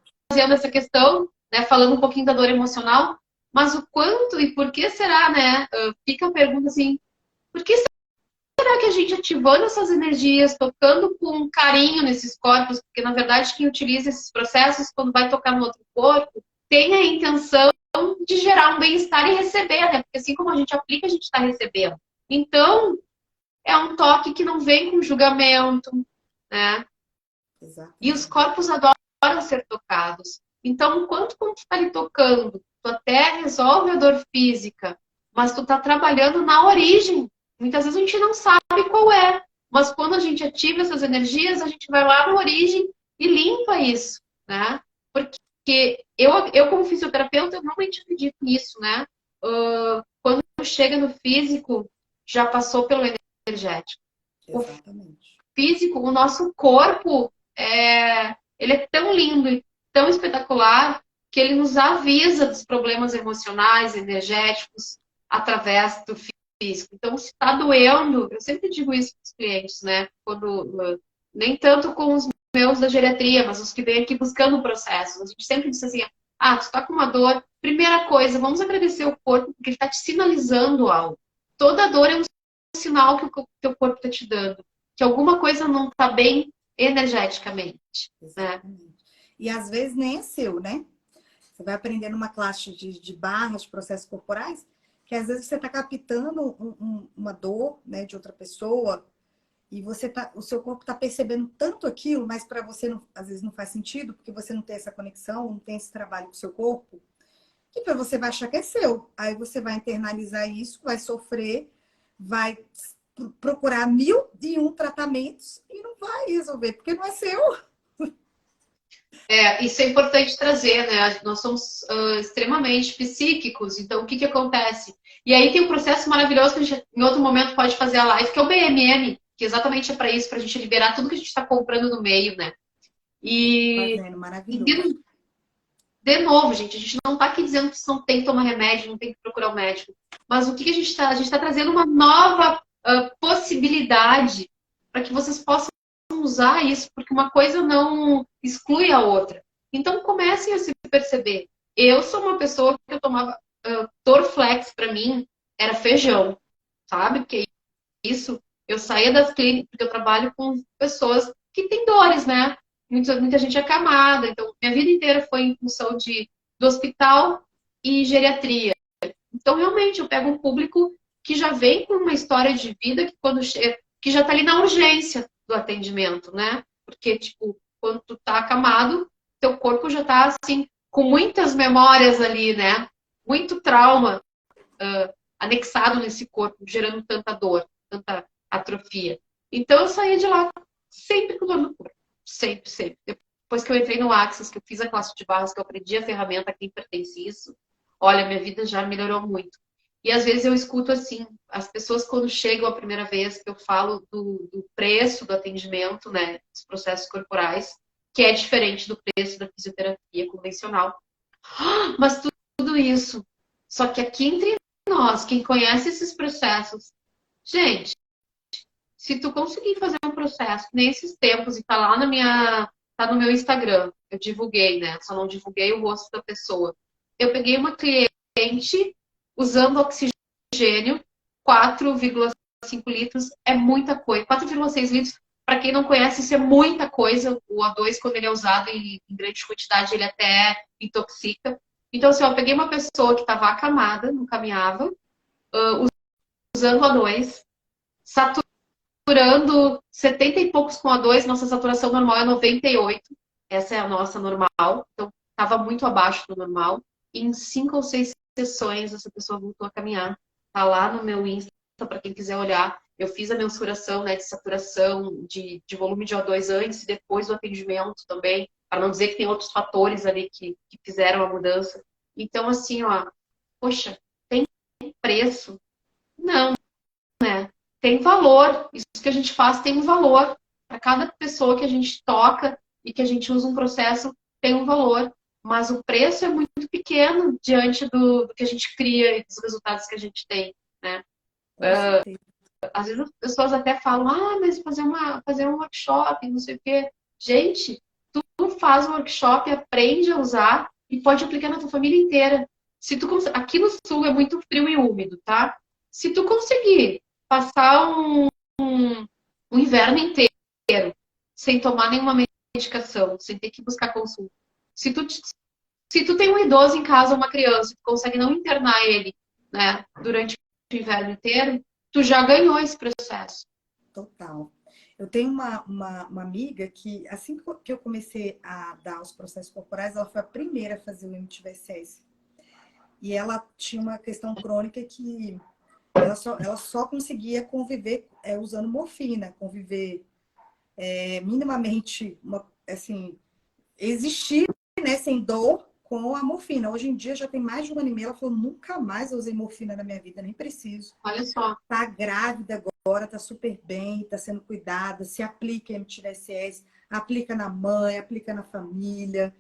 essa questão, né, falando um pouquinho da dor emocional, mas o quanto e por que será, né? Fica a pergunta assim, por que será que a gente ativando essas energias, tocando com carinho nesses corpos, porque na verdade quem utiliza esses processos quando vai tocar no outro corpo, tem a intenção de gerar um bem-estar e receber, né? Porque assim como a gente aplica, a gente está recebendo. Então, é um toque que não vem com julgamento, né?
Exatamente.
E os corpos adoram ser tocados. Então, enquanto tu está ali tocando, tu até resolve a dor física, mas tu tá trabalhando na origem. Muitas vezes a gente não sabe qual é, mas quando a gente ativa essas energias, a gente vai lá na origem e limpa isso, né? Porque eu como fisioterapeuta, eu realmente acredito nisso, né? Quando chega no físico, já passou pelo energético.
Exatamente.
O físico, o nosso corpo, ele é tão lindo e tão espetacular que ele nos avisa dos problemas emocionais, energéticos, através do físico. Então, se está doendo, eu sempre digo isso para os clientes, né? Nem tanto com os meus da geriatria, mas os que vêm aqui buscando processos. A gente sempre diz assim, tu está com uma dor, primeira coisa, vamos agradecer o corpo, porque ele está te sinalizando algo. Toda dor é um sinal que o teu corpo está te dando, que alguma coisa não está bem energeticamente. Né?
E às vezes nem é seu, né? Você vai aprender numa classe de barras, de processos corporais, que às vezes você está captando uma dor, né, de outra pessoa e o seu corpo está percebendo tanto aquilo, mas para você às vezes não faz sentido, porque você não tem essa conexão, não tem esse trabalho com o seu corpo, que para você vai achar que é seu. Aí você vai internalizar isso, vai sofrer, vai procurar 1001 tratamentos e não vai resolver, porque não é seu.
Isso é importante trazer, né? Nós somos extremamente psíquicos, então o que acontece? E aí tem um processo maravilhoso que a gente em outro momento pode fazer a live, que é o BMM, que exatamente é para isso, para a gente liberar tudo que a gente está comprando no meio, né? E,
Fazendo,
e
maravilhoso.
de novo, gente, a gente não está aqui dizendo que você não tem que tomar remédio, não tem que procurar o médico. Mas o que a gente está? A gente está trazendo uma nova possibilidade para que vocês possam usar isso, porque uma coisa não exclui a outra. Então comecem a se perceber. Eu sou uma pessoa que eu tomava Dorflex, para mim era feijão, sabe? Porque isso, eu saía das clínicas, porque eu trabalho com pessoas que têm dores, né? Muita gente é acamada, então minha vida inteira foi em função do hospital e geriatria. Então, realmente, eu pego um público que já vem com uma história de vida que quando chega, que já tá ali na urgência do atendimento, né? Porque, tipo, quando tu tá acamado, teu corpo já tá, assim, com muitas memórias ali, né? Muito trauma anexado nesse corpo, gerando tanta dor, tanta atrofia. Então, eu saía de lá sempre com dor no corpo. Sempre, sempre. Depois que eu entrei no Axis, que eu fiz a classe de barras, que eu aprendi a ferramenta a quem pertence isso, olha, minha vida já melhorou muito. E às vezes eu escuto assim, as pessoas quando chegam a primeira vez que eu falo do preço do atendimento, né, dos processos corporais, que é diferente do preço da fisioterapia convencional. Mas tudo isso, só que aqui entre nós, quem conhece esses processos, gente, se tu conseguir fazer um processo nesses tempos e tá lá tá no meu Instagram, eu divulguei, né? Só não divulguei o rosto da pessoa. Eu peguei uma cliente usando oxigênio, 4,5 litros é muita coisa. 4,6 litros, para quem não conhece, isso é muita coisa. O O2, quando ele é usado em grande quantidade, ele até intoxica. Então, assim, eu peguei uma pessoa que estava acamada, não caminhava, usando O2, saturando 70 e poucos com O2, nossa saturação normal é 98, essa é a nossa normal, então estava muito abaixo do normal. E em 5 ou 6 sessões, essa pessoa voltou a caminhar. Tá lá no meu Insta, para quem quiser olhar. Eu fiz a mensuração, né, de saturação, de volume de O2 antes e depois do atendimento também, para não dizer que tem outros fatores ali que fizeram a mudança. Então, assim, ó, poxa, tem preço? Não, né? Tem valor. Isso que a gente faz tem um valor. Para cada pessoa que a gente toca e que a gente usa um processo, tem um valor. Mas o preço é muito pequeno diante do que a gente cria e dos resultados que a gente tem, né?
Com certeza.
Às vezes as pessoas até falam, mas fazer um workshop, não sei o quê. Gente, tu faz um workshop, aprende a usar e pode aplicar na tua família inteira. Se tu, aqui no sul é muito frio e úmido, tá? Se tu conseguir passar um inverno inteiro sem tomar nenhuma medicação, sem ter que buscar consulta. Se tu tem um idoso em casa, uma criança, tu consegue não internar ele, né, durante o inverno inteiro, tu já ganhou esse processo.
Total. Eu tenho uma amiga que, assim que eu comecei a dar os processos corporais, ela foi a primeira a fazer o MTVSS. E ela tinha uma questão crônica que ela só conseguia conviver usando morfina, conviver minimamente, assim, existir, né, sem dor com a morfina. Hoje em dia já tem mais de um ano e meio, ela falou, nunca mais eu usei morfina na minha vida, nem preciso.
Olha só.
Tá grávida agora, tá super bem, tá sendo cuidada, se aplica MTVSS, aplica na mãe, aplica na família.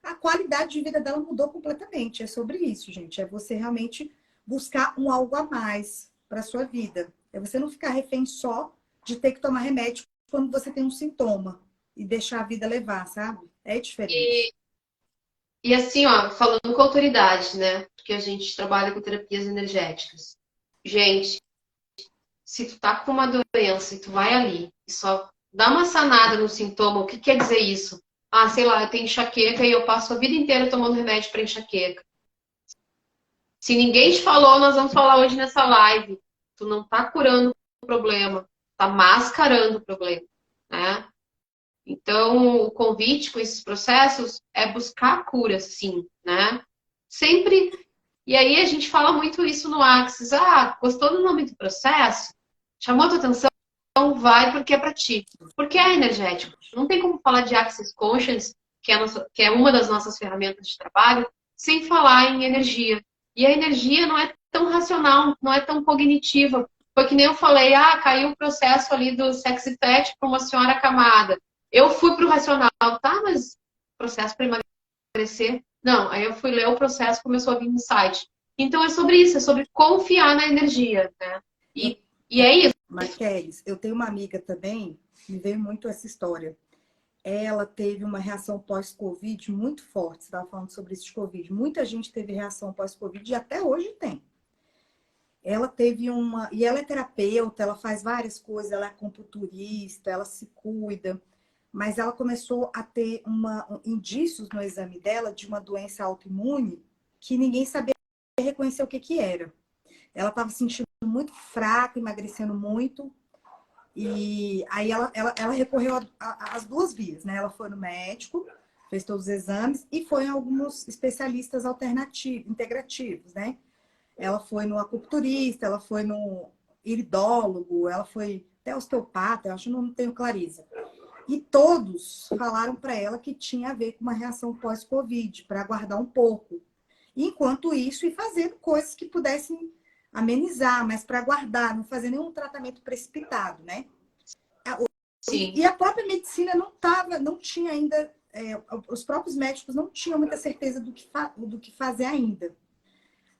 A qualidade de vida dela mudou completamente. É sobre isso, gente. É você realmente buscar um algo a mais para sua vida. É você não ficar refém só de ter que tomar remédio quando você tem um sintoma e deixar a vida levar, sabe? É diferente.
E assim, ó, falando com autoridade, né? Porque a gente trabalha com terapias energéticas. Gente, se tu tá com uma doença e tu vai ali e só dá uma sanada no sintoma, o que quer dizer isso? Ah, sei lá, eu tenho enxaqueca e eu passo a vida inteira tomando remédio para enxaqueca. Se ninguém te falou, nós vamos falar hoje nessa live. Tu não tá curando o problema, tá mascarando o problema, né? Então, o convite com esses processos é buscar a cura, sim, né? Sempre. E aí a gente fala muito isso no Axis. Ah, gostou do nome do processo? Chamou a tua atenção? Então vai porque é para ti. Porque é energético. Não tem como falar de Axis Conscience, que é uma das nossas ferramentas de trabalho, sem falar em energia. E a energia não é tão racional, não é tão cognitiva. Foi que nem eu falei, caiu o processo ali do sexy fat para uma senhora acamada. Eu fui pro racional, tá? Mas processo para emagrecer? Não, aí eu fui ler o processo, começou a vir insight. Então é sobre isso, é sobre confiar na energia, né?
Eu,
E é isso.
mas, Kelly, eu tenho uma amiga também, me veio muito essa história. Ela teve uma reação pós-Covid muito forte. Você estava falando sobre isso de Covid. Muita gente teve reação pós-Covid e até hoje tem. Ela teve uma. E ela é terapeuta, ela faz várias coisas, ela é acupunturista, ela se cuida. Mas ela começou a ter indícios no exame dela de uma doença autoimune que ninguém sabia reconhecer o que que era. Ela estava se sentindo muito fraca, emagrecendo muito. E aí ela recorreu às duas vias, né? Ela foi no médico, fez todos os exames e foi em alguns especialistas alternativos, integrativos, né? Ela foi no acupunturista, ela foi no iridólogo, ela foi até osteopata, eu acho que não tenho clareza. E todos falaram para ela que tinha a ver com uma reação pós-Covid, para aguardar um pouco. Enquanto isso, ir fazendo coisas que pudessem amenizar, mas para aguardar, não fazer nenhum tratamento precipitado, né?
Sim.
E a própria medicina não tinha ainda, os próprios médicos não tinham muita certeza do que fazer ainda.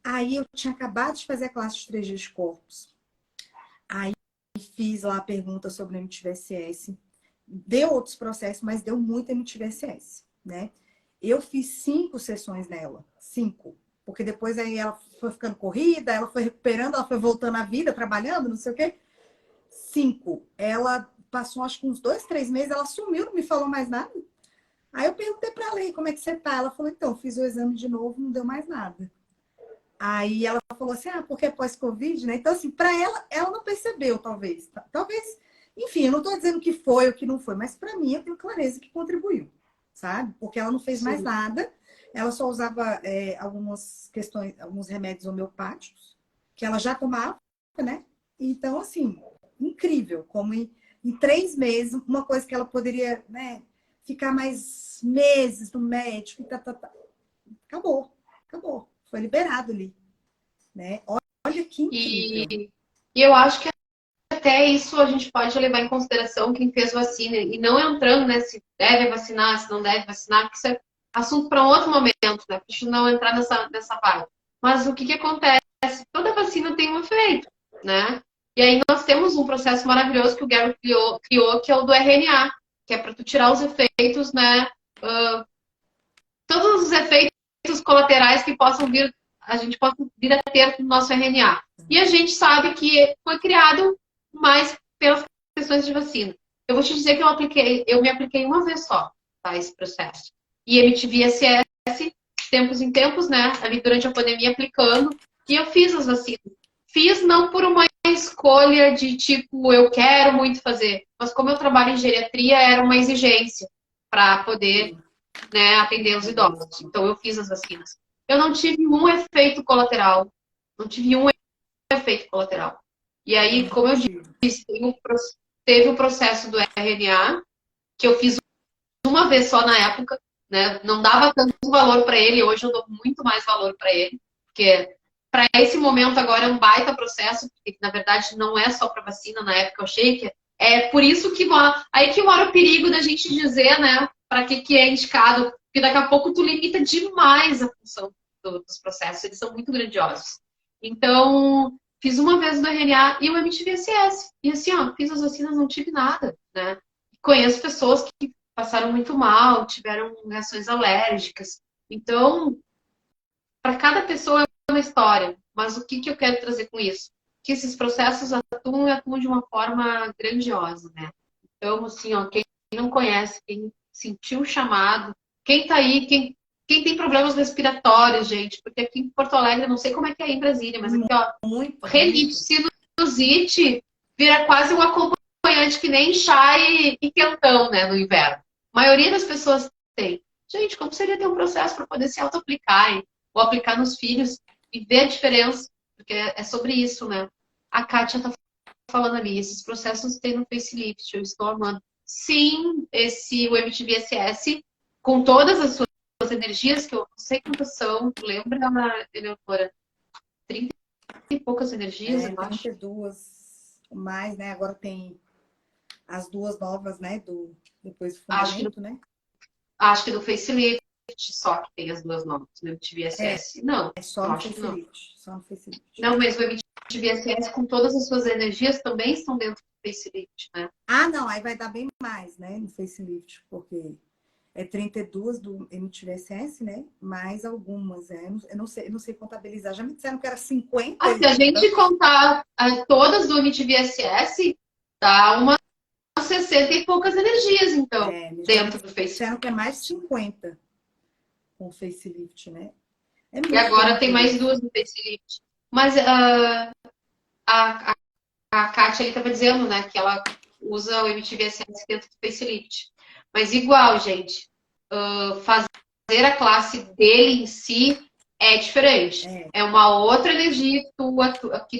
Aí eu tinha acabado de fazer a classe de 3 dias de corpos. Aí fiz lá a pergunta sobre o MTVSS. Deu outros processos, mas deu muito MTVSS, né? Eu fiz 5 sessões nela. 5. Porque depois aí ela foi ficando corrida, ela foi recuperando, ela foi voltando à vida, trabalhando, não sei o quê. 5. Ela passou acho que uns 2, 3 meses, ela sumiu, não me falou mais nada. Aí eu perguntei pra ela, como é que você tá? Ela falou, então, fiz o exame de novo, não deu mais nada. Aí ela falou assim, porque é pós-Covid, né? Então, assim, para ela não percebeu, talvez. Talvez, enfim, eu não estou dizendo que foi ou que não foi, mas para mim eu tenho clareza que contribuiu, sabe? Porque ela não fez mais nada, ela só usava algumas questões, alguns remédios homeopáticos, que ela já tomava, né? Então, assim, incrível, como em 3 meses, uma coisa que ela poderia, né, ficar mais meses no médico, acabou. Foi liberado ali, né? Olha que incrível.
E eu acho que até isso a gente pode levar em consideração quem fez vacina e não entrando, né, se deve vacinar, se não deve vacinar, porque isso é assunto para um outro momento, né? Pra gente não entrar nessa vibe. Mas o que acontece? Toda vacina tem um efeito, né? E aí nós temos um processo maravilhoso que o Gary criou, que é o do RNA, que é para tu tirar os efeitos, né? Todos os efeitos colaterais que a gente possa vir a ter no nosso RNA. E a gente sabe que foi criado mais pelas questões de vacina. Eu vou te dizer que eu me apliquei uma vez só, tá, esse processo. E emitti SS, tempos em tempos, né, ali durante a pandemia aplicando, e eu fiz as vacinas. Fiz não por uma escolha de tipo, eu quero muito fazer, mas como eu trabalho em geriatria, era uma exigência para poder, né, atender os idosos. Então eu fiz as vacinas. Eu não tive um efeito colateral. Não tive um efeito colateral. E aí, como eu disse, teve o processo do RNA, que eu fiz uma vez só na época, né? Não dava tanto valor para ele, hoje eu dou muito mais valor para ele, porque para esse momento agora é um baita processo, porque na verdade não é só para vacina, na época eu achei que é por isso que aí que mora o perigo da gente dizer, né, para que é indicado, porque daqui a pouco tu limita demais a função dos processos, eles são muito grandiosos. Então, fiz uma vez do RNA e eu emiti VSS. E assim, fiz as vacinas, não tive nada, né? Conheço pessoas que passaram muito mal, tiveram reações alérgicas. Então, para cada pessoa é uma história. Mas o que eu quero trazer com isso? Que esses processos atuam e atuam de uma forma grandiosa, né? Então, assim, quem não conhece, quem sentiu o chamado, quem tá aí, quem tem problemas respiratórios, gente, porque aqui em Porto Alegre, não sei como é que é aí em Brasília, mas aqui, renite, sinusite, vira quase um acompanhante que nem chá e quentão, né, no inverno. A maioria das pessoas tem. Gente, como seria ter um processo para poder se auto-aplicar, ou aplicar nos filhos e ver a diferença? Porque é sobre isso, né? A Kátia tá falando ali, esses processos tem no facelift, eu estou amando. Sim, o MTVSS, com todas as suas energias, que eu não sei quantas são, tu lembra, Eleonora? 30 e poucas energias, eu acho.
32. mais, né? Agora tem as duas novas, né? Depois do
Acho que,
fundamento, né?
acho que do facelift só que tem as duas novas. No MTV SS, não.
É só
Eu
no
acho que não.
facelift. Só no facelift.
Não, mas o MTV SS com todas as suas energias também estão dentro do facelift, né?
Ah, não, aí vai dar bem mais, né? No facelift, porque é 32 do MTVSS, né? Mais algumas, é. Eu não sei contabilizar. Já me disseram que era 50.
Ah, se a gente contar todas do MTV SS, dá umas 60 e poucas energias, então,
Já me
dentro do facelift.
disseram que é mais 50 com o facelift, né? É
E
muito
agora tem mais
poderoso.
duas no facelift. Mas a, a Kátia ali estava dizendo, né, que ela usa o MTV SS dentro do facelift. Mas igual, gente, fazer a classe dele em si é diferente. É uma outra energia que tu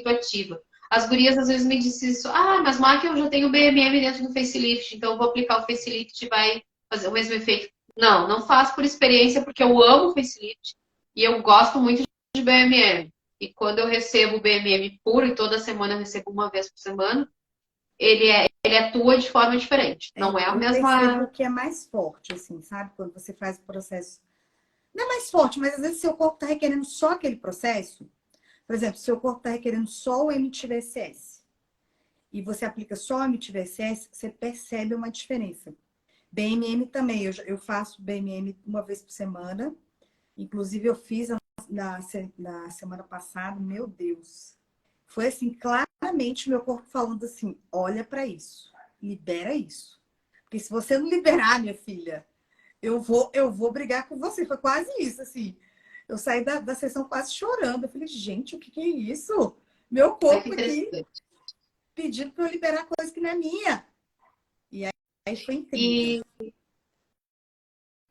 ativa. As gurias às vezes me dizem isso, mas Maqui, eu já tenho o BMM dentro do facelift, então eu vou aplicar o facelift e vai fazer o mesmo efeito. Não, não faço por experiência, porque eu amo o facelift e eu gosto muito de BMM. E quando eu recebo o BMM puro, e toda semana eu recebo uma vez por semana, ele atua de forma diferente. Não é a
Eu percebo
mesma.
que é mais forte, assim, sabe? Quando você faz o processo. Não é mais forte, mas às vezes seu corpo está requerendo só aquele processo. Por exemplo, seu corpo está requerendo só o MTVSS e você aplica só o MTVSS, você percebe uma diferença. BMM também, eu faço BMM uma vez por semana. Inclusive, eu fiz na semana passada, meu Deus. Foi assim, claramente meu corpo falando assim: olha para isso, libera isso. Porque se você não liberar, minha filha, eu vou brigar com você. Foi quase isso, assim. Eu saí da sessão quase chorando. Eu falei, gente, o que é isso? Meu
Olha que
corpo aqui
interessante.
pedindo para eu liberar coisa que não é minha. E aí foi incrível.
E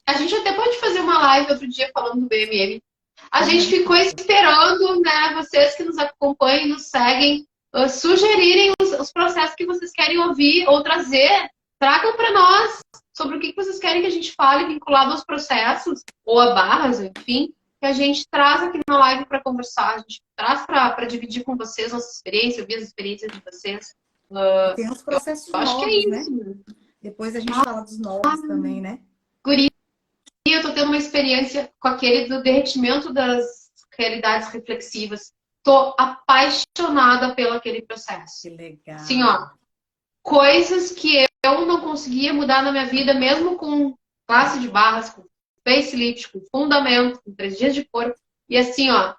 a gente até pode fazer uma live outro dia falando do BMM. A gente ficou
Vamos.
esperando, né, vocês que nos acompanham e nos seguem, sugerirem os processos que vocês querem ouvir ou trazer. Tragam para nós sobre o que vocês querem que a gente fale vinculado aos processos ou a barras, enfim, que a gente traz aqui na live para conversar. A gente traz para dividir com vocês nossa experiência, ouvir as experiências de vocês.
E tem uns processos
Eu acho que é
novos, né?
isso. Né?
Depois a gente fala dos novos também, né?
Guri, eu tô tendo uma experiência com aquele do derretimento das realidades reflexivas. Tô apaixonada pelo aquele processo.
Que legal.
Sim, ó, coisas que eu não conseguia mudar na minha vida, mesmo com classe de barras, com facelift, com fundamento, com 3 dias de corpo. E assim, ó,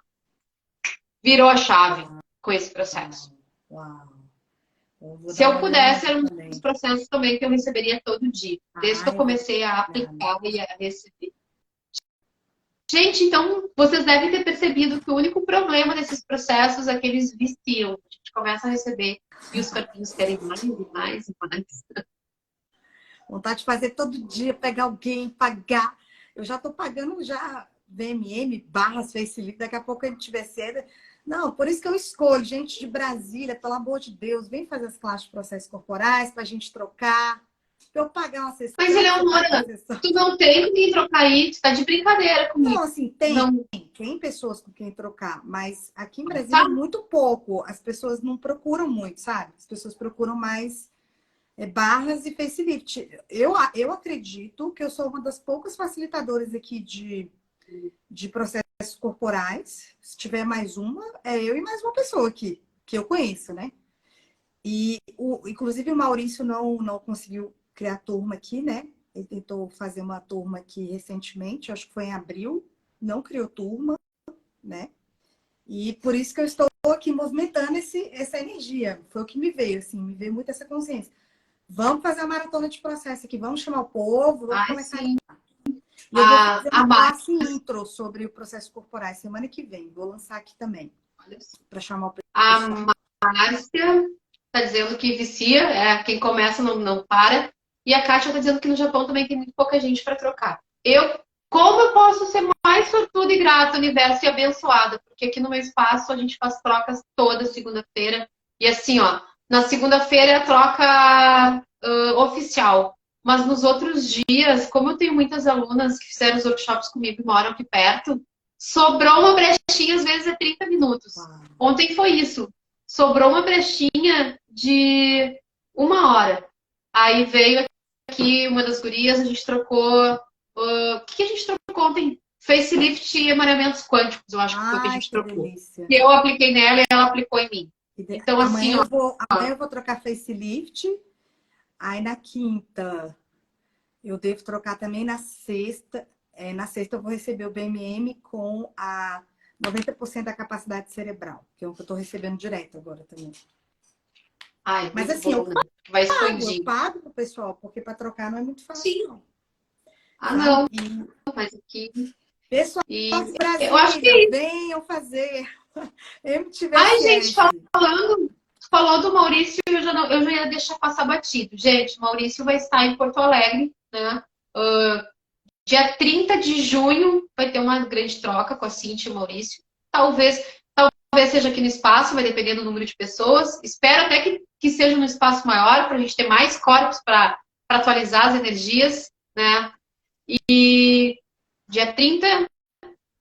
virou a chave com esse processo.
Uau.
Se eu pudesse, era um
também.
dos processos também que eu receberia todo dia. Desde que eu comecei a aplicar e a receber. Gente, então vocês devem ter percebido que o único problema desses processos é que eles viciam. A gente começa a receber e os corpinhos querem mais e mais e mais.
Vontade de fazer todo dia, pegar alguém, pagar. Eu já estou pagando já VMM, barras, facelift, daqui a pouco a gente tiver cedo. Não, por isso que eu escolho gente de Brasília, pelo amor de Deus, vem fazer as classes de processos corporais para a gente trocar. Pra eu pagar uma sessão.
Mas, Eleonora, tu não tem com quem trocar aí, tu tá de brincadeira comigo.
Não, assim, tem pessoas com quem trocar, mas aqui em Brasília é muito pouco. As pessoas não procuram muito, sabe? As pessoas procuram mais barras e facelift. Eu acredito que eu sou uma das poucas facilitadoras aqui de processos corporais. Se tiver mais uma, é eu e mais uma pessoa aqui, que eu conheço, né? E, inclusive, o Maurício não conseguiu criar turma aqui, né? Ele tentou fazer uma turma aqui recentemente, acho que foi em abril, não criou turma, né? E por isso que eu estou aqui movimentando essa energia. Foi o que me veio, assim, me veio muito essa consciência. Vamos fazer uma maratona de processo aqui, vamos chamar o povo, vamos começar
sim.
a... E eu vou fazer uma classe intro sobre o processo corporal semana que vem. Vou lançar aqui também, para chamar o pessoal.
A Márcia tá dizendo que vicia, quem começa não para. E a Kátia tá dizendo que no Japão também tem muito pouca gente para trocar. Como eu posso ser mais sortuda e grata, universo, e abençoada? Porque aqui no meu espaço a gente faz trocas toda segunda-feira. E assim, ó, na segunda-feira é a troca oficial. Mas nos outros dias, como eu tenho muitas alunas que fizeram os workshops comigo e moram aqui perto, sobrou uma brechinha, às vezes é 30 minutos. Ontem foi isso. sobrou uma brechinha de 1 hora. Aí veio aqui uma das gurias, a gente trocou. O que a gente trocou ontem? Facelift e emaranhamentos quânticos, eu acho que foi o que a
Ai,
gente
que
trocou.
delícia.
E eu apliquei nela e ela aplicou em mim. Então, assim, ó.
Amanhã eu vou trocar facelift. Aí na quinta eu devo trocar também na sexta. Na sexta eu vou receber o BMM com a 90% da capacidade cerebral, que é o que eu tô recebendo direto agora também.
Ai,
Mas
muito
assim,
bom, né? Vai
eu
expandir.
pago pro pessoal, porque para trocar não é muito fácil,
Sim.
não.
Ah,
Sabe?
não.
E
Mas aqui.
pessoal
E
de
eu acho que
Brasília,
é isso.
venham fazer
Ai, gente,
MTVSS.
falou do Maurício, eu já ia deixar passar batido. Gente, o Maurício vai estar em Porto Alegre, né? Dia 30 de junho vai ter uma grande troca com a Cintia e o Maurício. Talvez seja aqui no espaço, vai depender do número de pessoas. Espero até que seja no espaço maior, para a gente ter mais corpos para atualizar as energias, né? E dia 30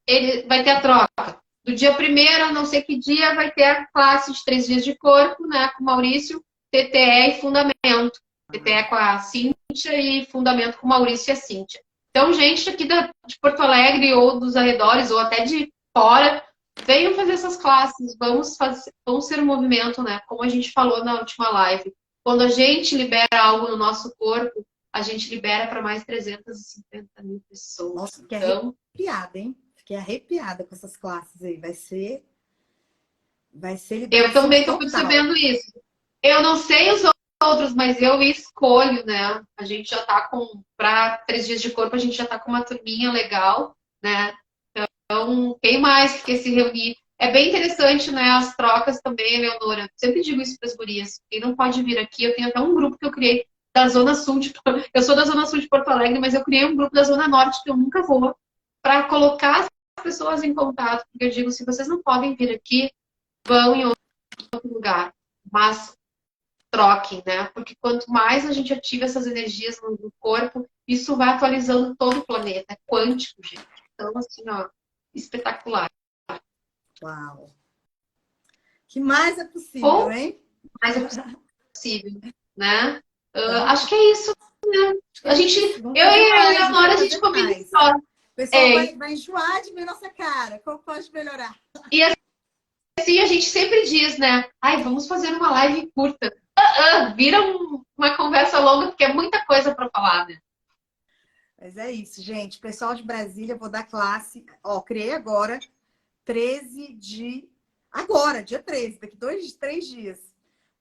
ele vai ter a troca. Do dia 1º, não sei que dia, vai ter a classe de 3 dias de corpo, né? Com o Maurício, TTE e Fundamento. TTE com a Cíntia e Fundamento com o Maurício e a Cíntia. Então, gente aqui de Porto Alegre ou dos arredores, ou até de fora, venham fazer essas classes. Vamos ser um movimento, né? Como a gente falou na última live. Quando a gente libera algo no nosso corpo, a gente libera para mais 350 mil pessoas.
Nossa, fiquei
Então,
arrepiada, hein? Fiquei arrepiada com essas classes aí. Vai ser
eu
liberação
também estou
total.
percebendo isso. Eu não sei os outros, mas eu escolho, né? A gente já tá para 3 dias de corpo, a gente já tá com uma turminha legal, né? Então, quem mais que quer se reunir? É bem interessante, né? As trocas também, Leonora. Sempre digo isso para as gurias. Quem não pode vir aqui, eu tenho até um grupo que eu criei da Zona Sul Eu sou da Zona Sul de Porto Alegre, mas eu criei um grupo da Zona Norte que eu nunca vou, para colocar as pessoas em contato. Porque eu digo, se vocês não podem vir aqui, vão em outro lugar. Mas troquem, né? Porque quanto mais a gente ativa essas energias no corpo, isso vai atualizando todo o planeta. É quântico, gente. Então, assim, ó, espetacular.
Uau! Que mais é possível,
Ou
hein?
mais é possível, né?
Então,
Acho que é isso, né?
é isso. Vamos
Eu
fazer
e a
mais,
Leonora,
vamos
a gente
fazer
combina
mais.
só.
O pessoal
É,
vai enjoar de ver nossa cara. Como pode melhorar?
e assim, a gente sempre diz, né? Ai, vamos fazer uma live curta. Vira uma conversa longa, porque é muita coisa para falar, né?
Mas é isso, gente. Pessoal de Brasília, vou dar classe. Ó, criei agora, 13 de. Agora, dia 13, daqui 3 dias.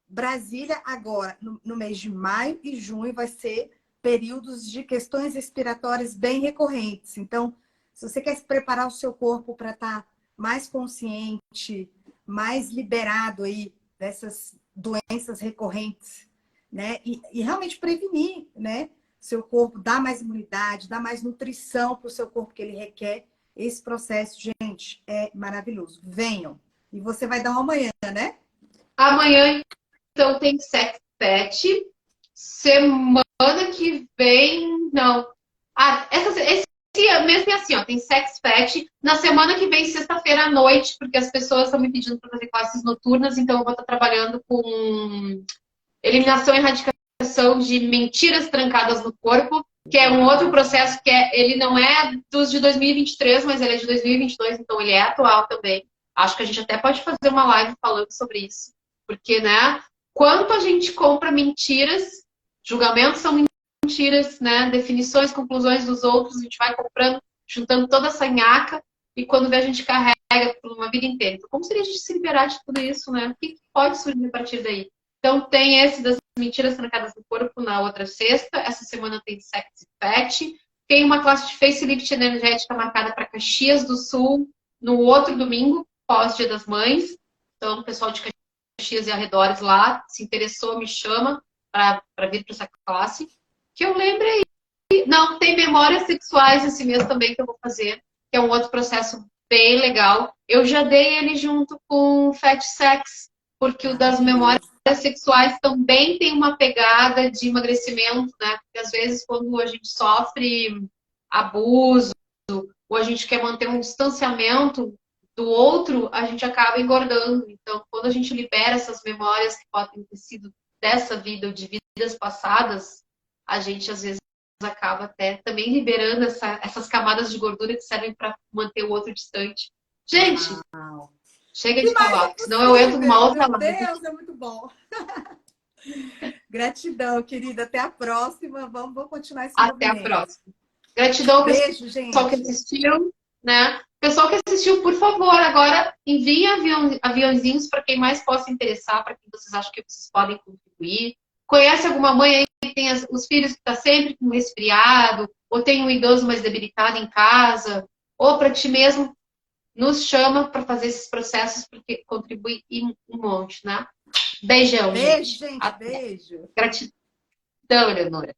Brasília, agora, no mês de maio e junho, vai ser períodos de questões respiratórias bem recorrentes. Então, se você quer se preparar o seu corpo para estar mais consciente, mais liberado aí dessas doenças recorrentes, né? E realmente prevenir, né? Seu corpo, dar mais imunidade, dar mais nutrição para o seu corpo que ele requer. Esse processo, gente, é maravilhoso. Venham. E você vai dar uma manhã, né?
Amanhã, então, tem Sex Pet. Semana que vem, não. Esse mesmo assim, ó, tem Sex Pet. Na semana que vem, sexta-feira à noite, porque as pessoas estão me pedindo para fazer classes noturnas, então eu vou estar trabalhando com eliminação e erradicação de mentiras trancadas no corpo, que é um outro processo ele não é dos de 2023, mas ele é de 2022, então ele é atual também. Acho que a gente até pode fazer uma live falando sobre isso, porque, né, quanto a gente compra mentiras, julgamentos são mentiras, né, definições, conclusões dos outros, a gente vai comprando, juntando toda essa nhaca, e quando vê a gente carrega por uma vida inteira. Então, como seria a gente se liberar de tudo isso, né? O que pode surgir a partir daí? Então, tem esse das mentiras trancadas no corpo na outra sexta. Essa semana tem Sexy Pet. Tem uma classe de facelift energética marcada para Caxias do Sul no outro domingo, pós-Dia das Mães. Então, o pessoal de Caxias e arredores lá se interessou, me chama para vir para essa classe. Que eu lembrei. Não, tem memórias sexuais esse mês também que eu vou fazer, que é um outro processo bem legal. Eu já dei ele junto com o Fat Sex, porque o das memórias sexuais também tem uma pegada de emagrecimento, né? Porque às vezes quando a gente sofre abuso ou a gente quer manter um distanciamento do outro, a gente acaba engordando. Então, quando a gente libera essas memórias que podem ter sido dessa vida ou de vidas passadas, a gente às vezes acaba até também liberando essas camadas de gordura que servem para manter o outro distante. Gente,
Uau.
chega
Que
de
mais é
falar, senão eu entro numa
possível?
outra
Meu
live.
Deus, é muito bom. Gratidão, querida. Até a próxima. Vamos continuar esse
Até a
movimento.
próxima. Gratidão,
Beijo,
pessoal que
gente.
assistiu, né? Pessoal que assistiu, por favor, agora enviem aviãozinhos para quem mais possa interessar, para quem vocês acham que vocês podem contribuir. Conhece alguma mãe aí que tem os filhos que está sempre com resfriado, ou tem um idoso mais debilitado em casa, ou para ti mesmo, nos chama para fazer esses processos, porque contribui um monte, né? Beijão,
Beijo,
gente.
gente.
Até.
Beijo.
Gratidão, Eleonora.